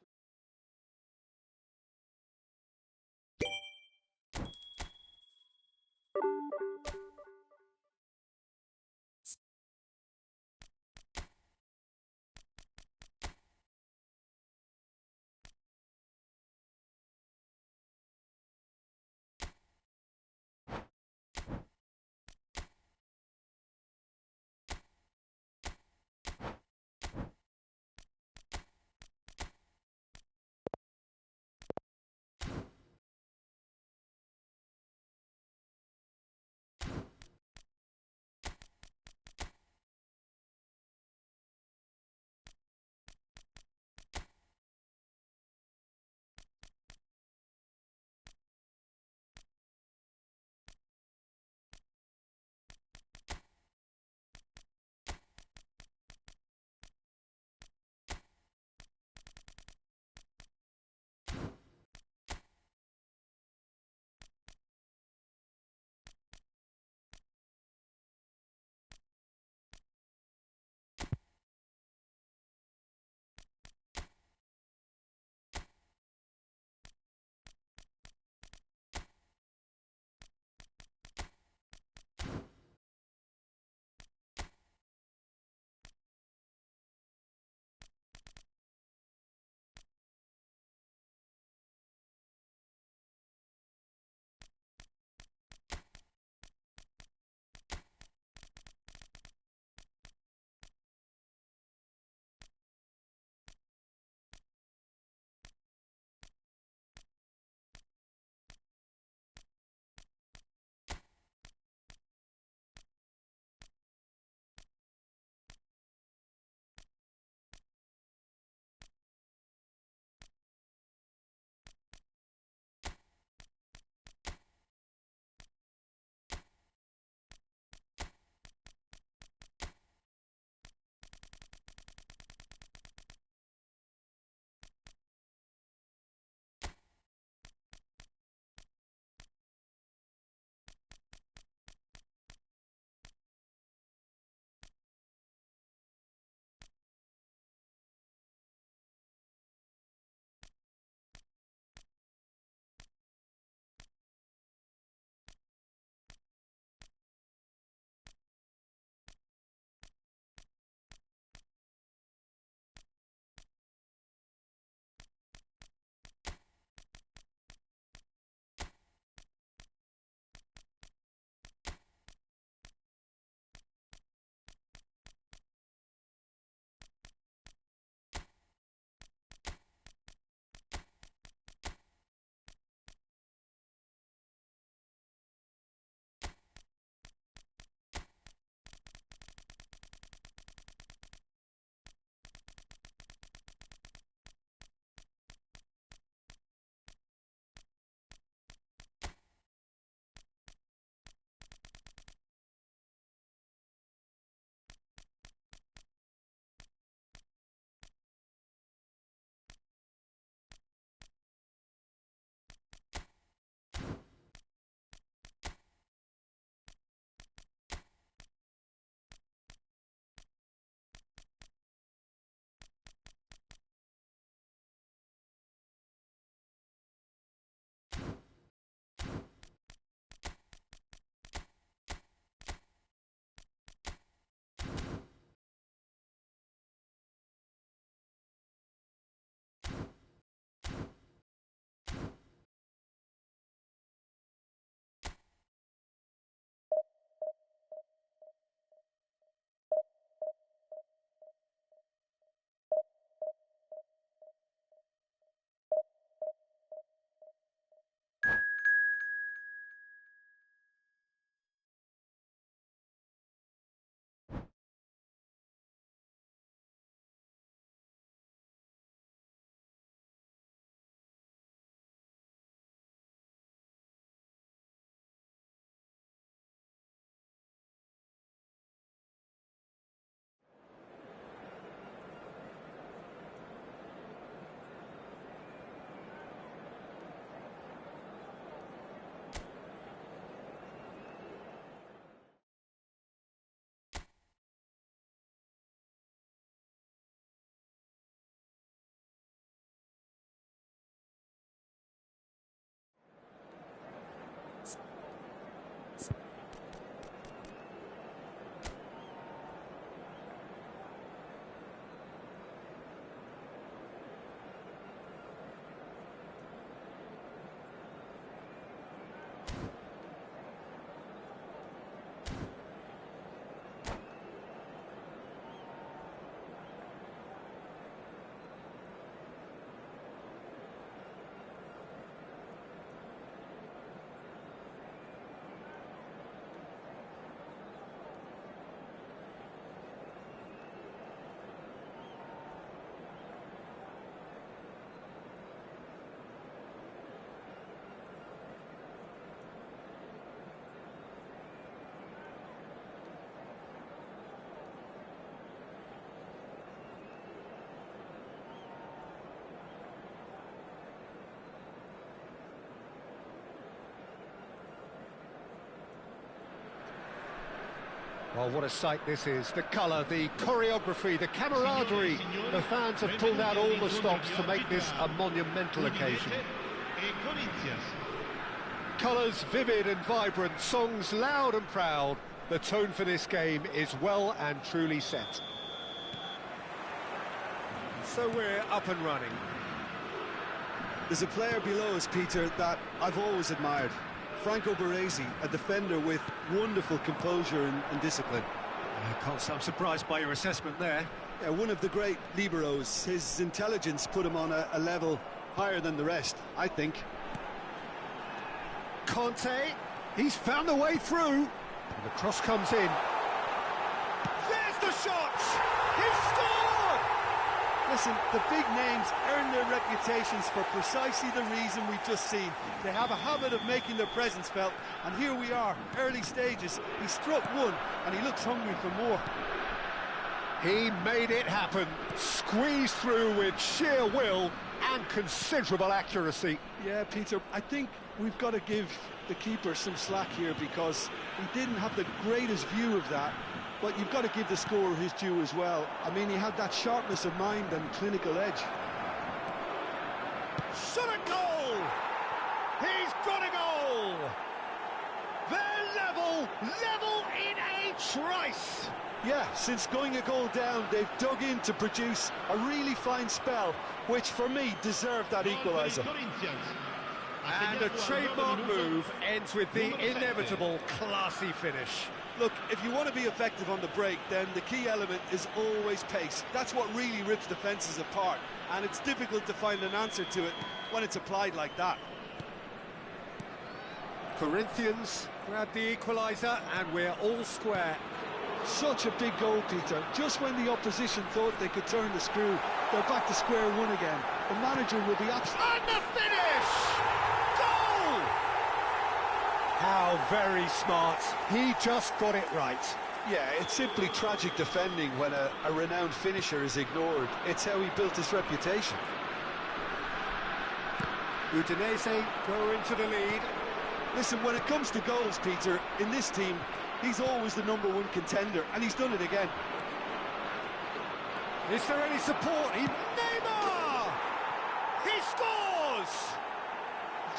Oh, what a sight this is. The colour, the choreography, the camaraderie. The fans have pulled out all the stops to make this a monumental occasion. Colours vivid and vibrant, songs loud and proud. The tone for this game is well and truly set. So we're up and running. There's a player below us, Peter, that I've always admired. Franco Baresi, a defender with wonderful composure and discipline. I'm surprised by your assessment there. Yeah, one of the great liberos. His intelligence put him on a level higher than the rest, I think. Conte, he's found a way through. And the cross comes in. There's the shot! He's scored! Listen, the big names earn their reputations for precisely the reason we've just seen. They have a habit of making their presence felt, and here we are, early stages. He struck one, and he looks hungry for more. He made it happen, squeezed through with sheer will and considerable accuracy. Yeah, Peter, I think we've got to give the keeper some slack here because he didn't have the greatest view of that. But you've got to give the scorer his due as well. I mean, he had that sharpness of mind and clinical edge. Shot a goal! He's got a goal! They're level in a trice! Yeah, since going a goal down, they've dug in to produce a really fine spell, which for me deserved that equaliser. And a trademark move ends with the inevitable classy finish. Look, if you want to be effective on the break, then the key element is always pace. That's what really rips defences apart, and it's difficult to find an answer to it when it's applied like that. Corinthians grab the equaliser, and we're all square. Such a big goal, Peter. Just when the opposition thought they could turn the screw, they're back to square one again. The manager will be absolutely... And the finish! Goal! How very smart. He just got it right. Yeah, it's simply tragic defending when a renowned finisher is ignored. It's how he built his reputation. Udinese go into the lead. Listen, when it comes to goals, Peter, in this team, he's always the #1 contender, and he's done it again. Is there any support? Neymar! He scores!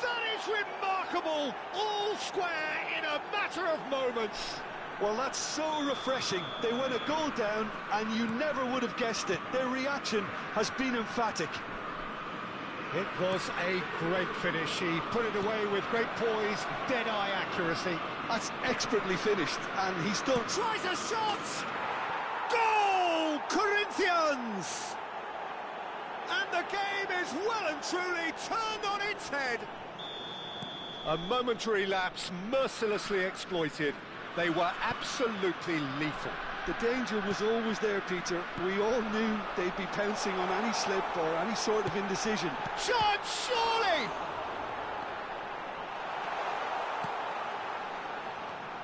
That is remarkable! All square in a matter of moments. Well, that's so refreshing. They went a goal down, and you never would have guessed it. Their reaction has been emphatic. It was a great finish. He put it away with great poise, dead-eye accuracy. That's expertly finished, and he's done... Tries a shot! Goal! Corinthians! And the game is well and truly turned on its head. A momentary lapse mercilessly exploited. They were absolutely lethal. The danger was always there, Peter. We all knew they'd be pouncing on any slip or any sort of indecision. Chance, surely!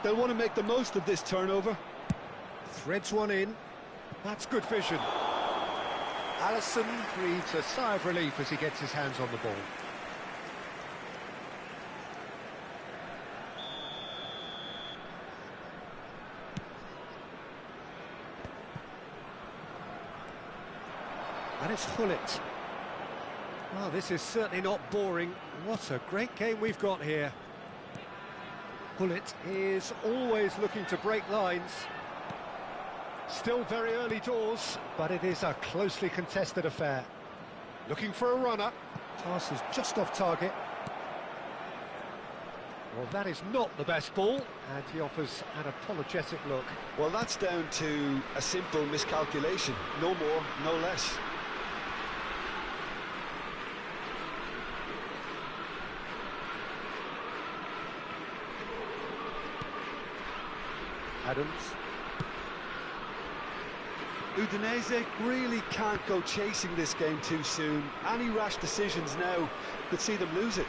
They'll want to make the most of this turnover. Threads one in. That's good vision. Alisson breathes a sigh of relief as he gets his hands on the ball. And it's Hullet. Well, this is certainly not boring. What a great game we've got here. Hullet is always looking to break lines. Still very early doors, but it is a closely contested affair. Looking for a runner. Pass is just off target. Well, that is not the best ball, and he offers an apologetic look. Well, that's down to a simple miscalculation. No more, no less. Adams. Udinese really can't go chasing this game too soon. Any rash decisions now could see them lose it.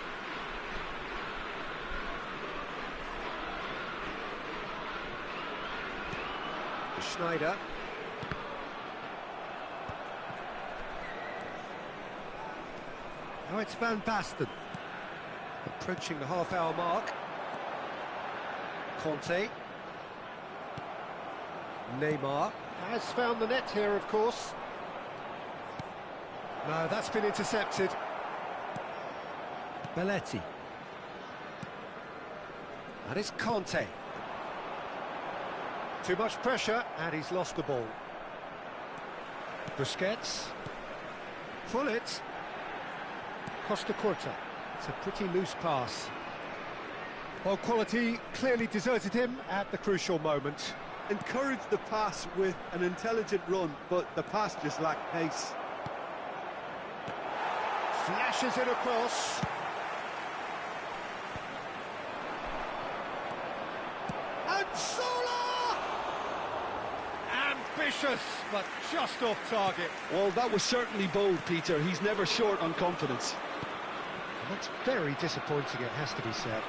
Schneider. Now it's Van Basten. Approaching the half-hour mark. Conte. Neymar has found the net here, of course. No, that's been intercepted. Belletti. And it's Conte. Too much pressure, and he's lost the ball. Busquets. Pull it. Costa Curta. It's a pretty loose pass. Well, quality clearly deserted him at the crucial moment. Encouraged the pass with an intelligent run, but the pass just lacked pace. Flashes it across. And Sola! Ambitious, but just off target. Well, that was certainly bold, Peter. He's never short on confidence. That's very disappointing, it has to be said.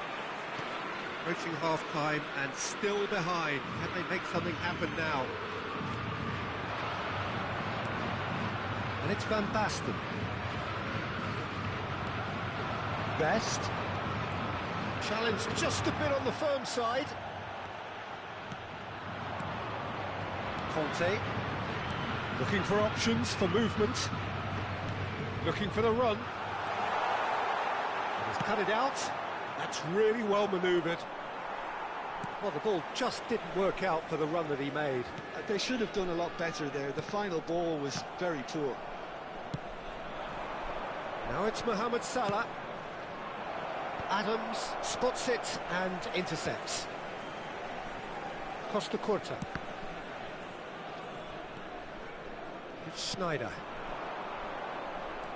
Approaching half-time and still behind. Can they make something happen now? And it's Van Basten. Best. Challenge just a bit on the firm side. Conte. Looking for options for movement. Looking for the run. He's cut it out. That's really well manoeuvred. Well, the ball just didn't work out for the run that he made. They should have done a lot better there. The final ball was very poor. Now it's Mohamed Salah. Adams spots it and intercepts. Costa Curta. It's Schneider.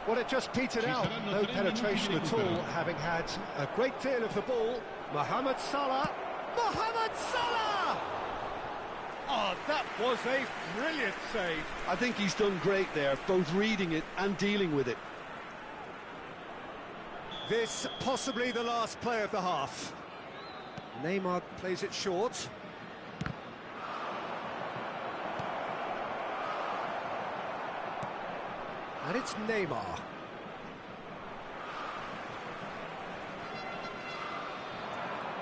Well, it just petered out. No penetration at all, having had a great deal of the ball. Mohamed Salah. Mohamed Salah! Oh, that was a brilliant save. I think he's done great there, both reading it and dealing with it. This possibly the last play of the half. Neymar plays it short. And it's Neymar.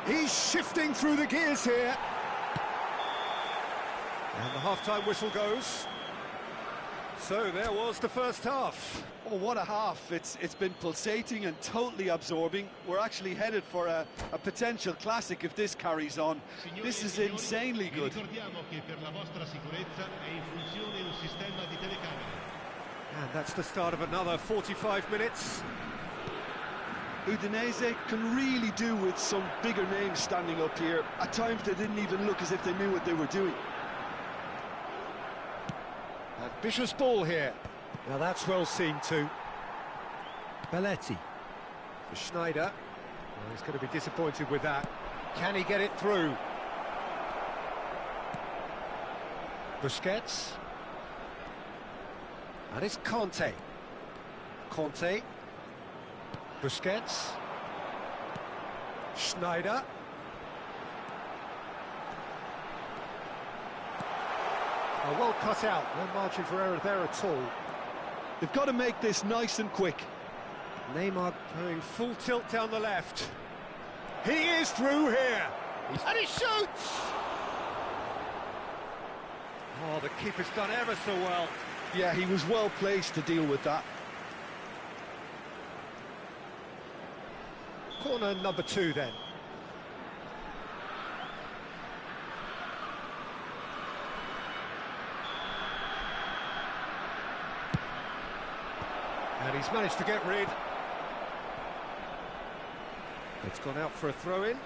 He's shifting through the gears here. And the half-time whistle goes. So there was the first half. Oh, what a half. It's been pulsating and totally absorbing. We're actually headed for a potential classic if this carries on. This is insanely good. And that's the start of another 45 minutes. Udinese can really do with some bigger names standing up here. At times they didn't even look as if they knew what they were doing. Ambitious ball here. Now that's well seen too. Belletti. For Schneider. Well, he's going to be disappointed with that. Can he get it through? Busquets. And it's Conte. Conte. Busquets. Schneider. Oh, well cut out. No margin for error there at all. They've got to make this nice and quick. Neymar going full tilt down the left. He is through here. And he shoots! Oh, the keeper's done ever so well. Yeah, he was well placed to deal with that. Corner number 2 then. And he's managed to get rid. It's gone out for a throw-in.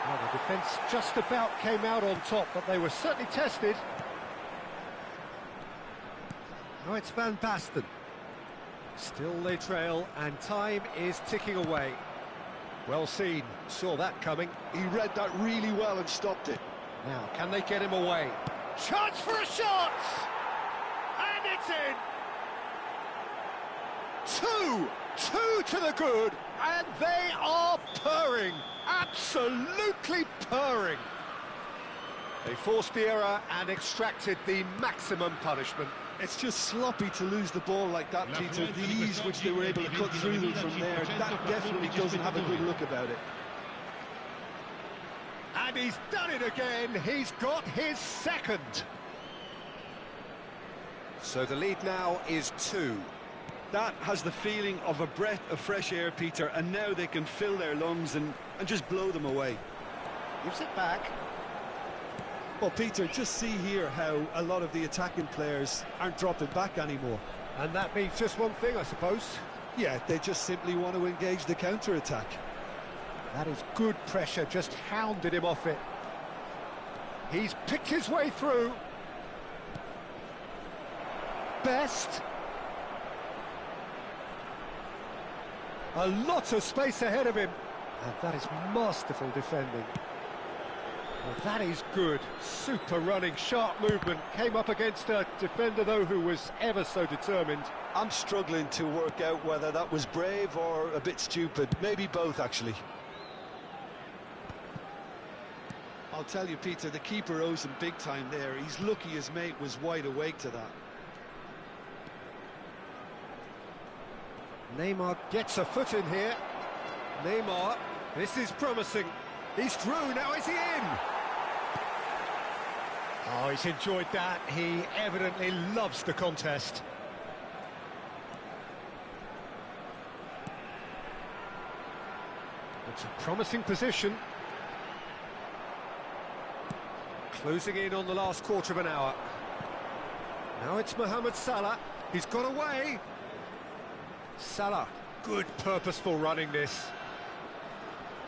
Well, the defence just about came out on top, but they were certainly tested. Now it's Van Basten. Still they trail, and time is ticking away. Well seen, saw that coming. He read that really well and stopped it. Now, can they get him away? Chance for a shot! And it's in! Two to the good, and they are purring. Absolutely purring. They forced the error and extracted the maximum punishment. It's just sloppy to lose the ball like that, Peter. The ease which they were able to cut through them from there, that definitely doesn't have a good look about it. And he's done it again. He's got his second. So the lead now is 2. That has the feeling of a breath of fresh air, Peter, and now they can fill their lungs and just blow them away. Gives it back. Well, Peter, just see here how a lot of the attacking players aren't dropping back anymore. And that means just one thing, I suppose. Yeah, they just simply want to engage the counter-attack. That is good pressure, just hounded him off it. He's picked his way through. Best. A lot of space ahead of him. And that is masterful defending. Well, that is good. Super running, sharp movement. Came up against a defender, though, who was ever so determined. I'm struggling to work out whether that was brave or a bit stupid. Maybe both, actually. I'll tell you, Peter, the keeper owes him big time there. He's lucky his mate was wide awake to that. Neymar gets a foot in here. Neymar, this is promising. He's through, now is he in? Oh, he's enjoyed that. He evidently loves the contest. It's a promising position. Closing in on the last quarter of an hour. Now it's Mohamed Salah. He's got away. Salah, good purposeful running this.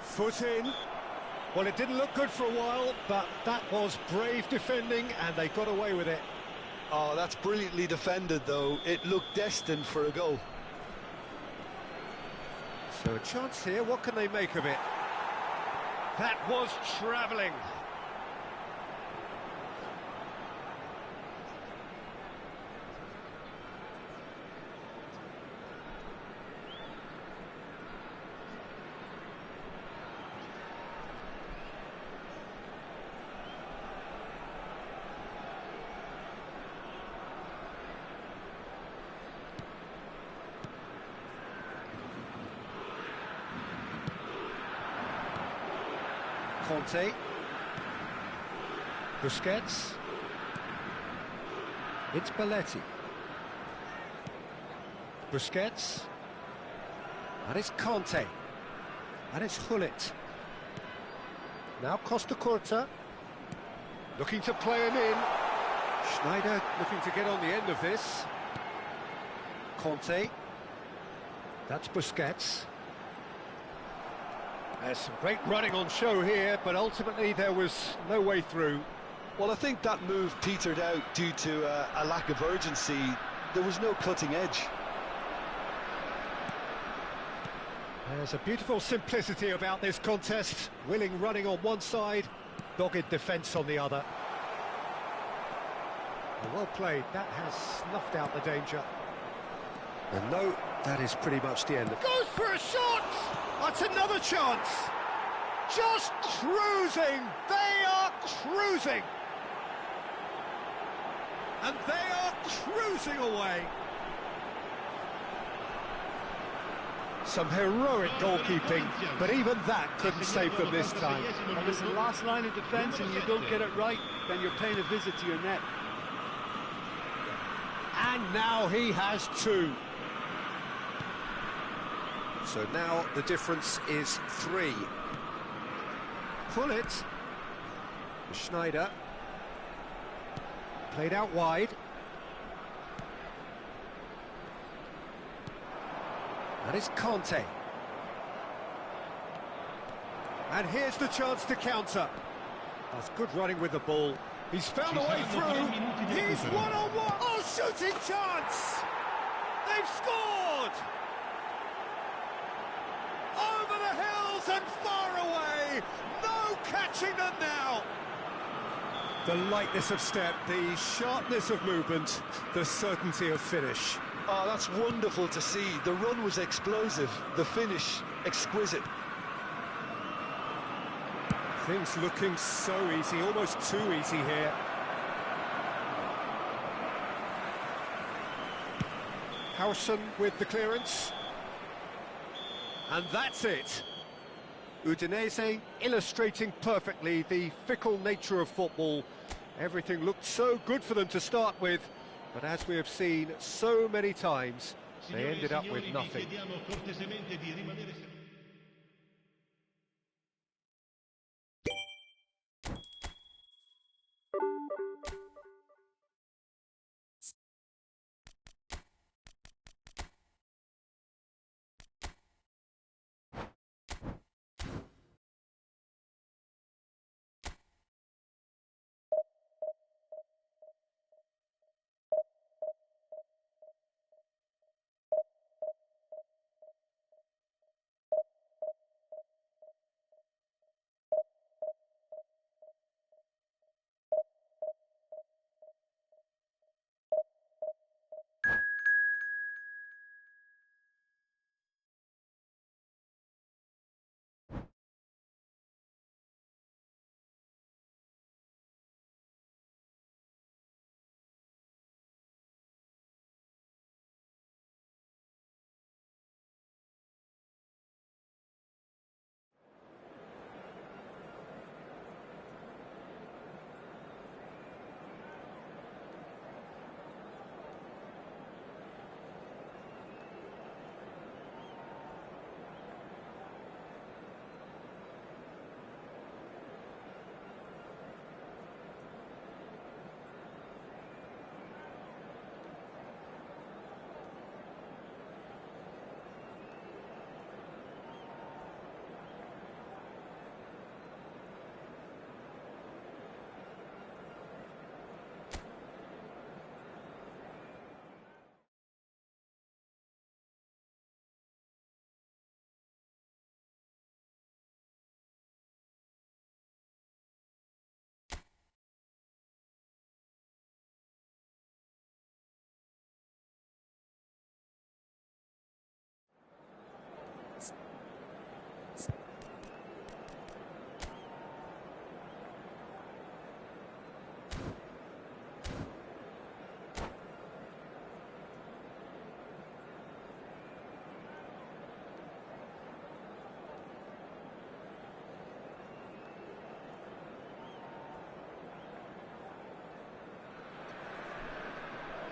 Foot in. Well, it didn't look good for a while, but that was brave defending, and they got away with it. Oh, that's brilliantly defended, though. It looked destined for a goal. So a chance here, what can they make of it? That was travelling. Conte. Busquets. It's Belletti. Busquets. That is Conte. That is Hullet. Now Costa Curta. Looking to play him in. Schneider looking to get on the end of this. Conte. That's Busquets. There's some great running on show here, but ultimately there was no way through. Well, I think that move petered out due to a lack of urgency. There was no cutting edge. There's a beautiful simplicity about this contest. Willing running on one side, dogged defence on the other. Well played, that has snuffed out the danger. And no, that is pretty much the end. Goes for a shot! That's another chance! Just cruising! They are cruising! And they are cruising away! Some heroic goalkeeping, but even that couldn't save them this time. Well, listen, last line of defence, and you don't get it right, then you're paying a visit to your net. And now he has 2. So now the difference is 3. Pull it. Schneider. Played out wide. That is Conte. And here's the chance to counter. That's good running with the ball. He's found a way through. He's one-on-one. Oh, shooting chance! They've scored! Over the hills and far away. No catching them now. The lightness of step, the sharpness of movement, the certainty of finish. Oh, that's wonderful to see. The run was explosive, the finish exquisite. Things looking so easy, almost too easy here. Howson with the clearance. And that's it. Udinese illustrating perfectly the fickle nature of football. Everything looked so good for them to start with, but as we have seen so many times, they ended up with nothing.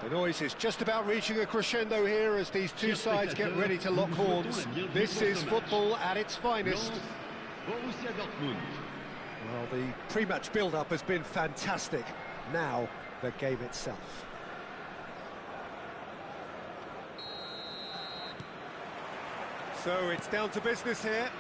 The noise is just about reaching a crescendo here as these two sides get ready to lock horns. This is football at its finest. Well, the pre-match build-up has been fantastic. Now, the game itself. So it's down to business here.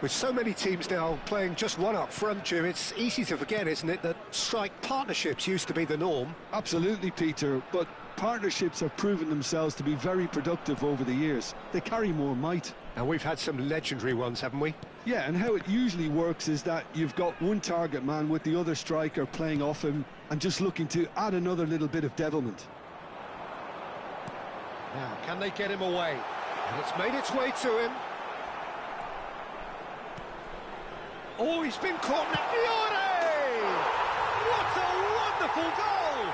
With so many teams now playing just one up front, Jim, it's easy to forget, isn't it, that strike partnerships used to be the norm. Absolutely, Peter, but partnerships have proven themselves to be very productive over the years. They carry more might. And we've had some legendary ones, haven't we? Yeah, and how it usually works is that you've got one target man with the other striker playing off him and just looking to add another little bit of devilment. Now, can they get him away? And it's made its way to him. Oh, he's been caught now. Fiore! What a wonderful goal!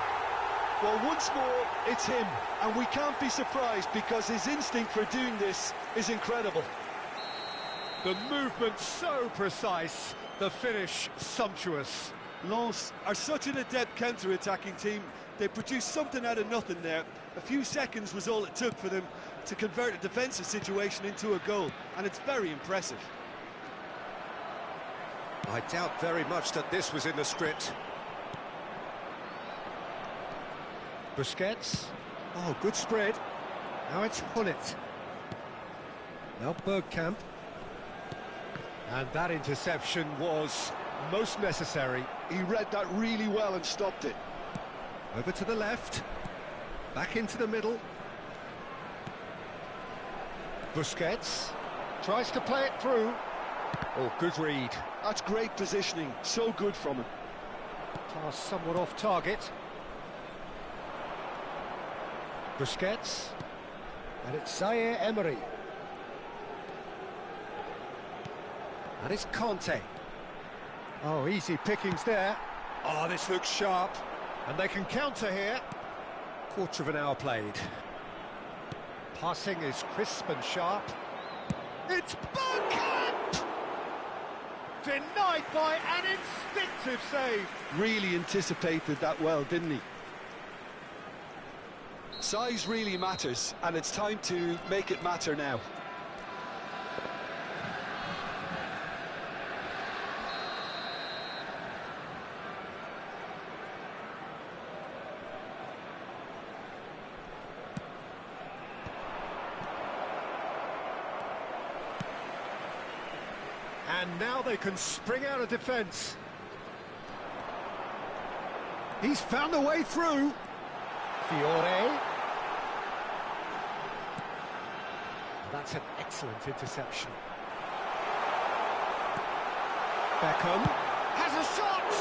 Well, once more, it's him, and we can't be surprised because his instinct for doing this is incredible. The movement so precise, the finish sumptuous. Lens are such an adept counter-attacking team. They produced something out of nothing there. A few seconds was all it took for them to convert a defensive situation into a goal, and it's very impressive. I doubt very much that this was in the script. Busquets. Oh, good spread. Now it's Hullet. Now Bergkamp. And that interception was most necessary. He read that really well and stopped it. Over to the left. Back into the middle. Busquets. Tries to play it through. Oh, good read. That's great positioning, so good from him. Pass somewhat off target. Busquets. And it's Zaire Emery. And it's Conte. Oh, easy pickings there. Oh, this looks sharp. And they can counter here. Quarter of an hour played. Passing is crisp and sharp. It's Bergkamp! Denied by an instinctive save. Really anticipated that well, didn't he? Size really matters, and it's time to make it matter now. And now they can spring out of defence. He's found a way through. Fiore. That's an excellent interception. Beckham has a shot!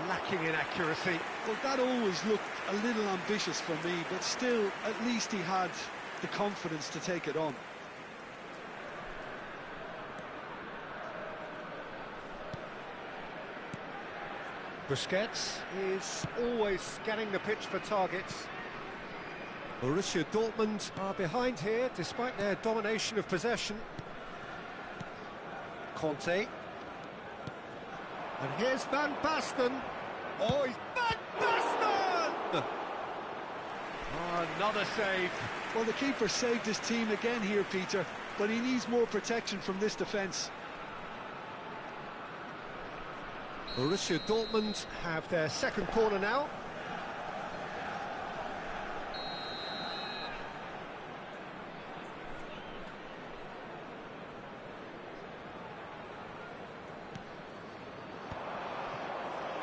Lacking in accuracy. Well, that always looked a little ambitious for me, but still, at least he had the confidence to take it on. Busquets is always scanning the pitch for targets. Borussia Dortmund are behind here, despite their domination of possession. Conte. And here's Van Basten. Oh, he's Van Basten! Another save. Well, the keeper saved his team again here, Peter, but he needs more protection from this defence. Borussia Dortmund have their second corner now.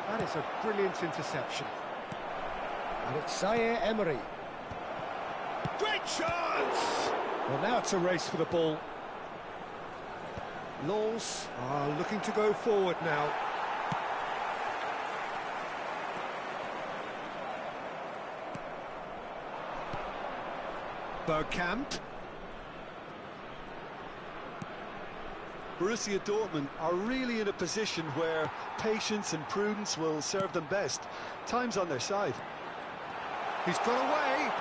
That is a brilliant interception. And it's Zaire Emery. Great chance! Well, now it's a race for the ball. Lens are looking to go forward now. Bergkamp. Borussia Dortmund are really in a position where patience and prudence will serve them best. Time's on their side. He's got away.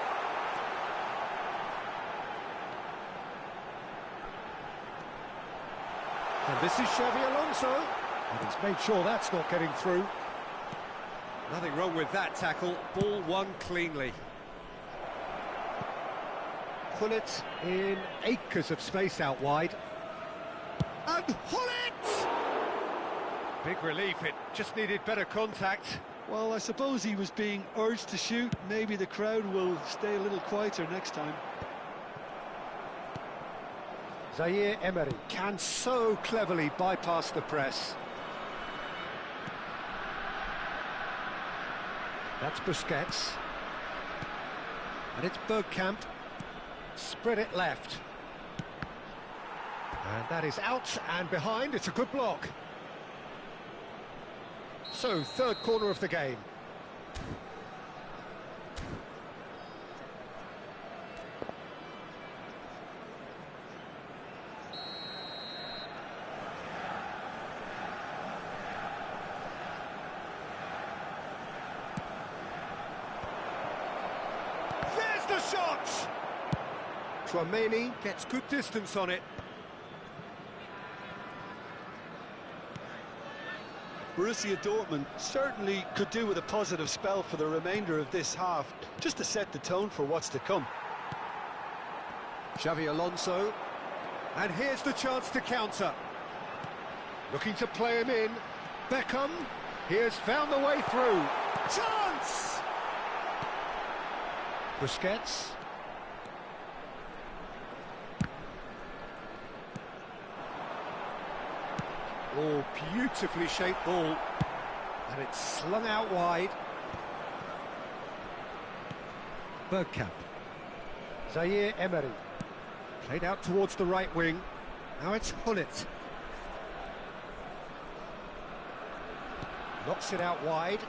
And this is Xavi Alonso. And he's made sure that's not getting through. Nothing wrong with that tackle. Ball won cleanly. Gullit in acres of space out wide. And Gullit! Big relief, it just needed better contact. Well, I suppose he was being urged to shoot. Maybe the crowd will stay a little quieter next time. Zaire Emery can so cleverly bypass the press. That's Busquets. And it's Bergkamp. Spread it left. And that is out and behind. It's a good block. So, third corner of the game. There's the shot! Tchouameni gets good distance on it. Borussia Dortmund certainly could do with a positive spell for the remainder of this half, just to set the tone for what's to come. Xavi Alonso. And here's the chance to counter. Looking to play him in. Beckham. He has found the way through. Chance! Busquets. Oh, beautifully shaped ball. And it's slung out wide. Bergkamp. Zaire Emery. Played out towards the right wing. Now it's Gullit. Knocks it out wide.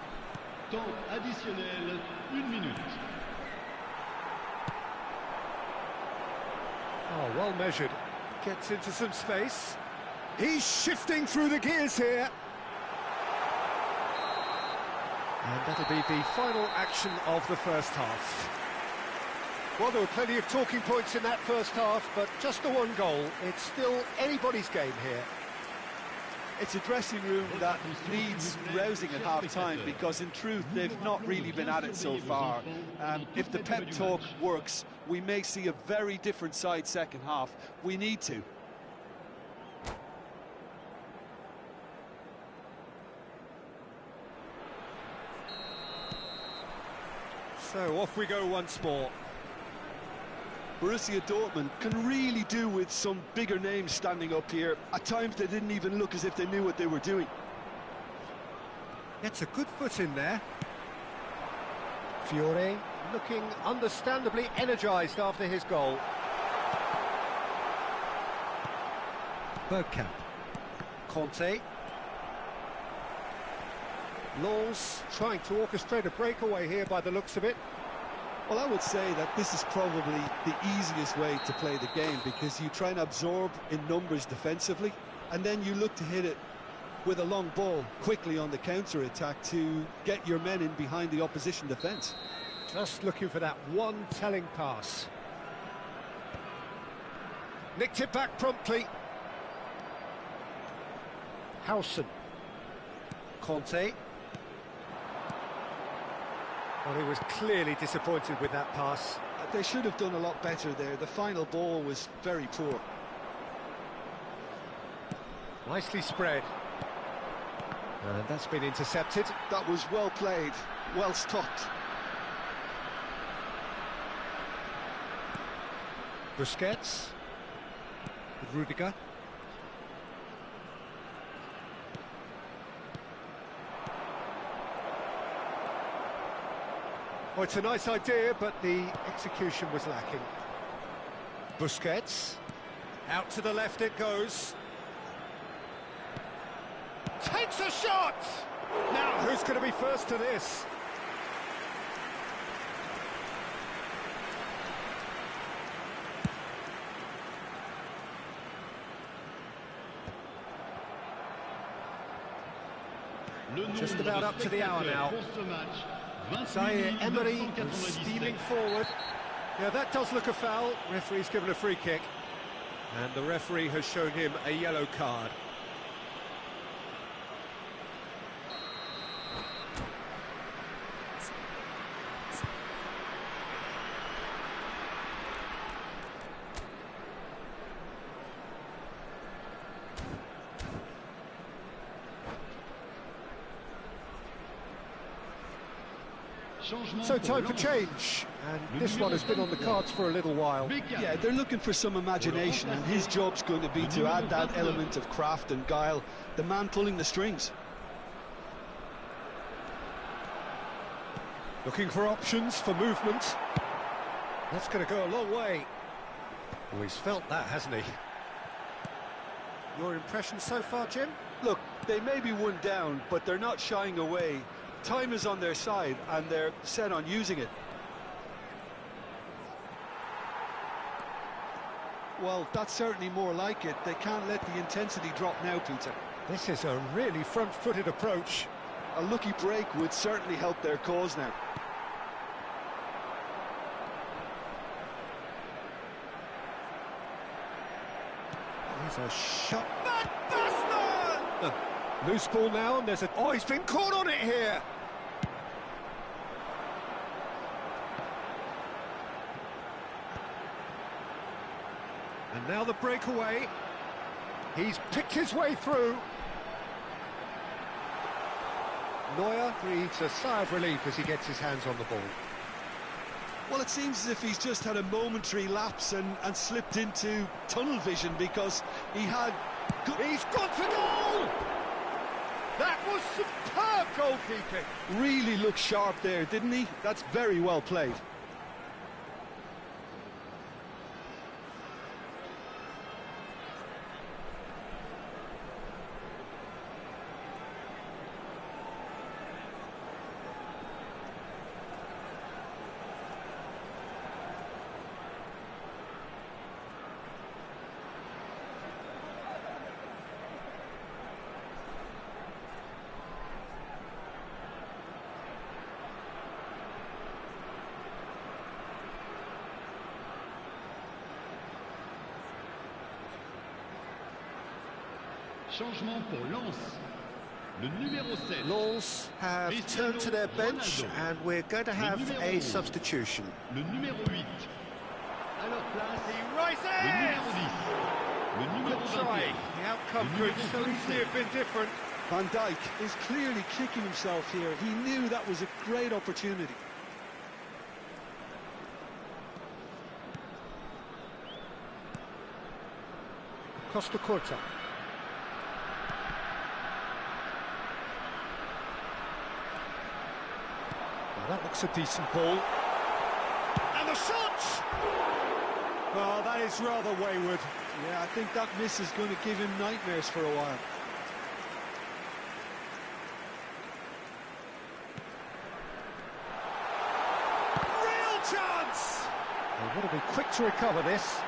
Temps additionnel, 1 minute. Oh, well measured. Gets into some space. He's shifting through the gears here. And that'll be the final action of the first half. Well, there were plenty of talking points in that first half, but just the one goal. It's still anybody's game here. It's a dressing room that needs rousing at half-time, because in truth they've not really been at it so far. If the pep talk works, we may see a very different side second half. We need to. So off we go once more. Borussia Dortmund can really do with some bigger names standing up here. At times they didn't even look as if they knew what they were doing. Gets a good foot in there. Fiore looking understandably energised after his goal. Bergkamp. Conte. Lens trying to orchestrate a breakaway here by the looks of it. Well, I would say that this is probably the easiest way to play the game, because you try and absorb in numbers defensively, and then you look to hit it with a long ball quickly on the counter-attack to get your men in behind the opposition defence. Just looking for that one telling pass. Nicked it back promptly. Howson. Conte. Well, he was clearly disappointed with that pass. They should have done a lot better there. The final ball was very poor. Nicely spread. And that's been intercepted. That was well played, well stopped. Busquets. With Rudiger. Well, it's a nice idea, but the execution was lacking. Busquets. Out to the left it goes. Takes a shot! Now, who's going to be first to this? Just about up to the hour now. Zaire Emery steaming forward. Yeah, that does look a foul. Referee's given a free kick. And the referee has shown him a yellow card. So time for change, and this one has been on the cards for a little while. Yeah, they're looking for some imagination, and his job's going to be to add that element of craft and guile, the man pulling the strings. Looking for options, for movement. That's going to go a long way. Well, he's felt that, hasn't he? Your impression so far, Jim? Look, they may be one down, but they're not shying away. Time is on their side, and they're set on using it. Well, that's certainly more like it. They can't let the intensity drop now, Peter. This is a really front-footed approach. A lucky break would certainly help their cause now. Here's a shot. That bastard! Loose ball now, and there's a... Oh, he's been caught on it here! And now the breakaway. He's picked his way through. Neuer breathes a sigh of relief as he gets his hands on the ball. Well, it seems as if he's just had a momentary lapse and slipped into tunnel vision, because he had... He's got to goal! That was superb goalkeeping. Really looked sharp there, didn't he? That's very well played. Changement pour Lens. Le numéro 7. Lens have turned to their bench and we're going to have a substitution. Le numéro 8. À leur place, He rises! le numéro 10. Le numéro Good try. 21. The outcome could so easily have been different. Van Dijk is clearly kicking himself here. He knew that was a great opportunity. Costa Curta. Well, that looks a decent ball. And the shot! Oh, that is rather wayward. Yeah, I think that miss is going to give him nightmares for a while. Real chance! They've got to be quick to recover this.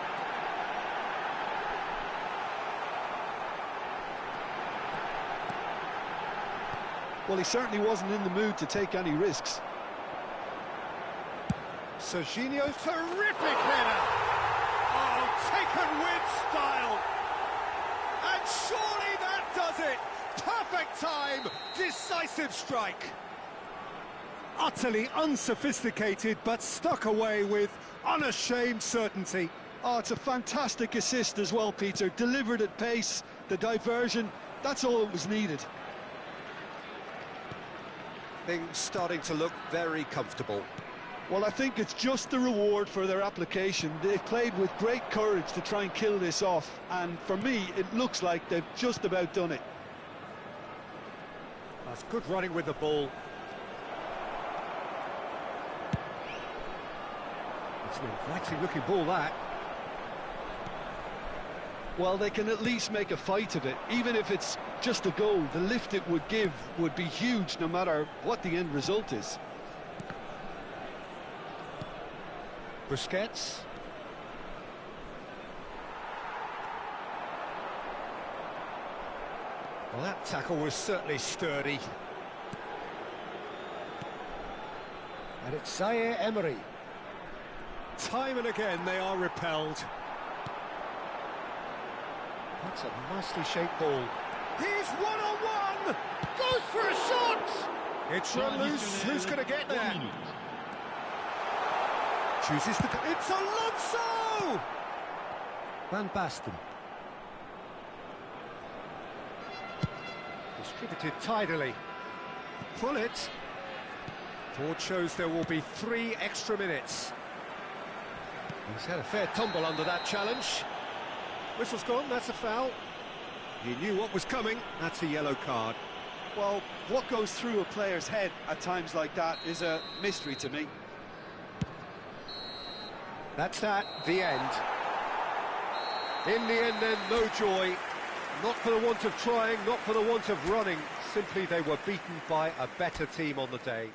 Well, he certainly wasn't in the mood to take any risks. Serginho's terrific header! Oh, taken with style! And surely that does it! Perfect time! Decisive strike! Utterly unsophisticated, but stuck away with unashamed certainty. Oh, it's a fantastic assist as well, Peter. Delivered at pace, the diversion, that's all that was needed. Things starting to look very comfortable. Well, I think it's just the reward for their application. They've played with great courage to try and kill this off, and for me, it looks like they've just about done it. That's good running with the ball. It's an inviting looking ball, that. Well, they can at least make a fight of it. Even if it's just a goal, the lift it would give would be huge no matter what the end result is. Busquets. Well, that tackle was certainly sturdy. And it's Zaire Emery. Time and again they are repelled. That's a nicely shaped ball. He's one-on-one! Goes for a shot! It's run loose. Who's going to get there? Chooses to go. It's Alonso! Van Basten. Distributed tidily. Pull it. Board shows there will be 3 extra minutes. He's had a fair tumble under that challenge. Whistle's gone, that's a foul. He knew what was coming, that's a yellow card. Well, what goes through a player's head at times like that is a mystery to me. That's that, the end. In the end then, no joy. Not for the want of trying, not for the want of running. Simply they were beaten by a better team on the day.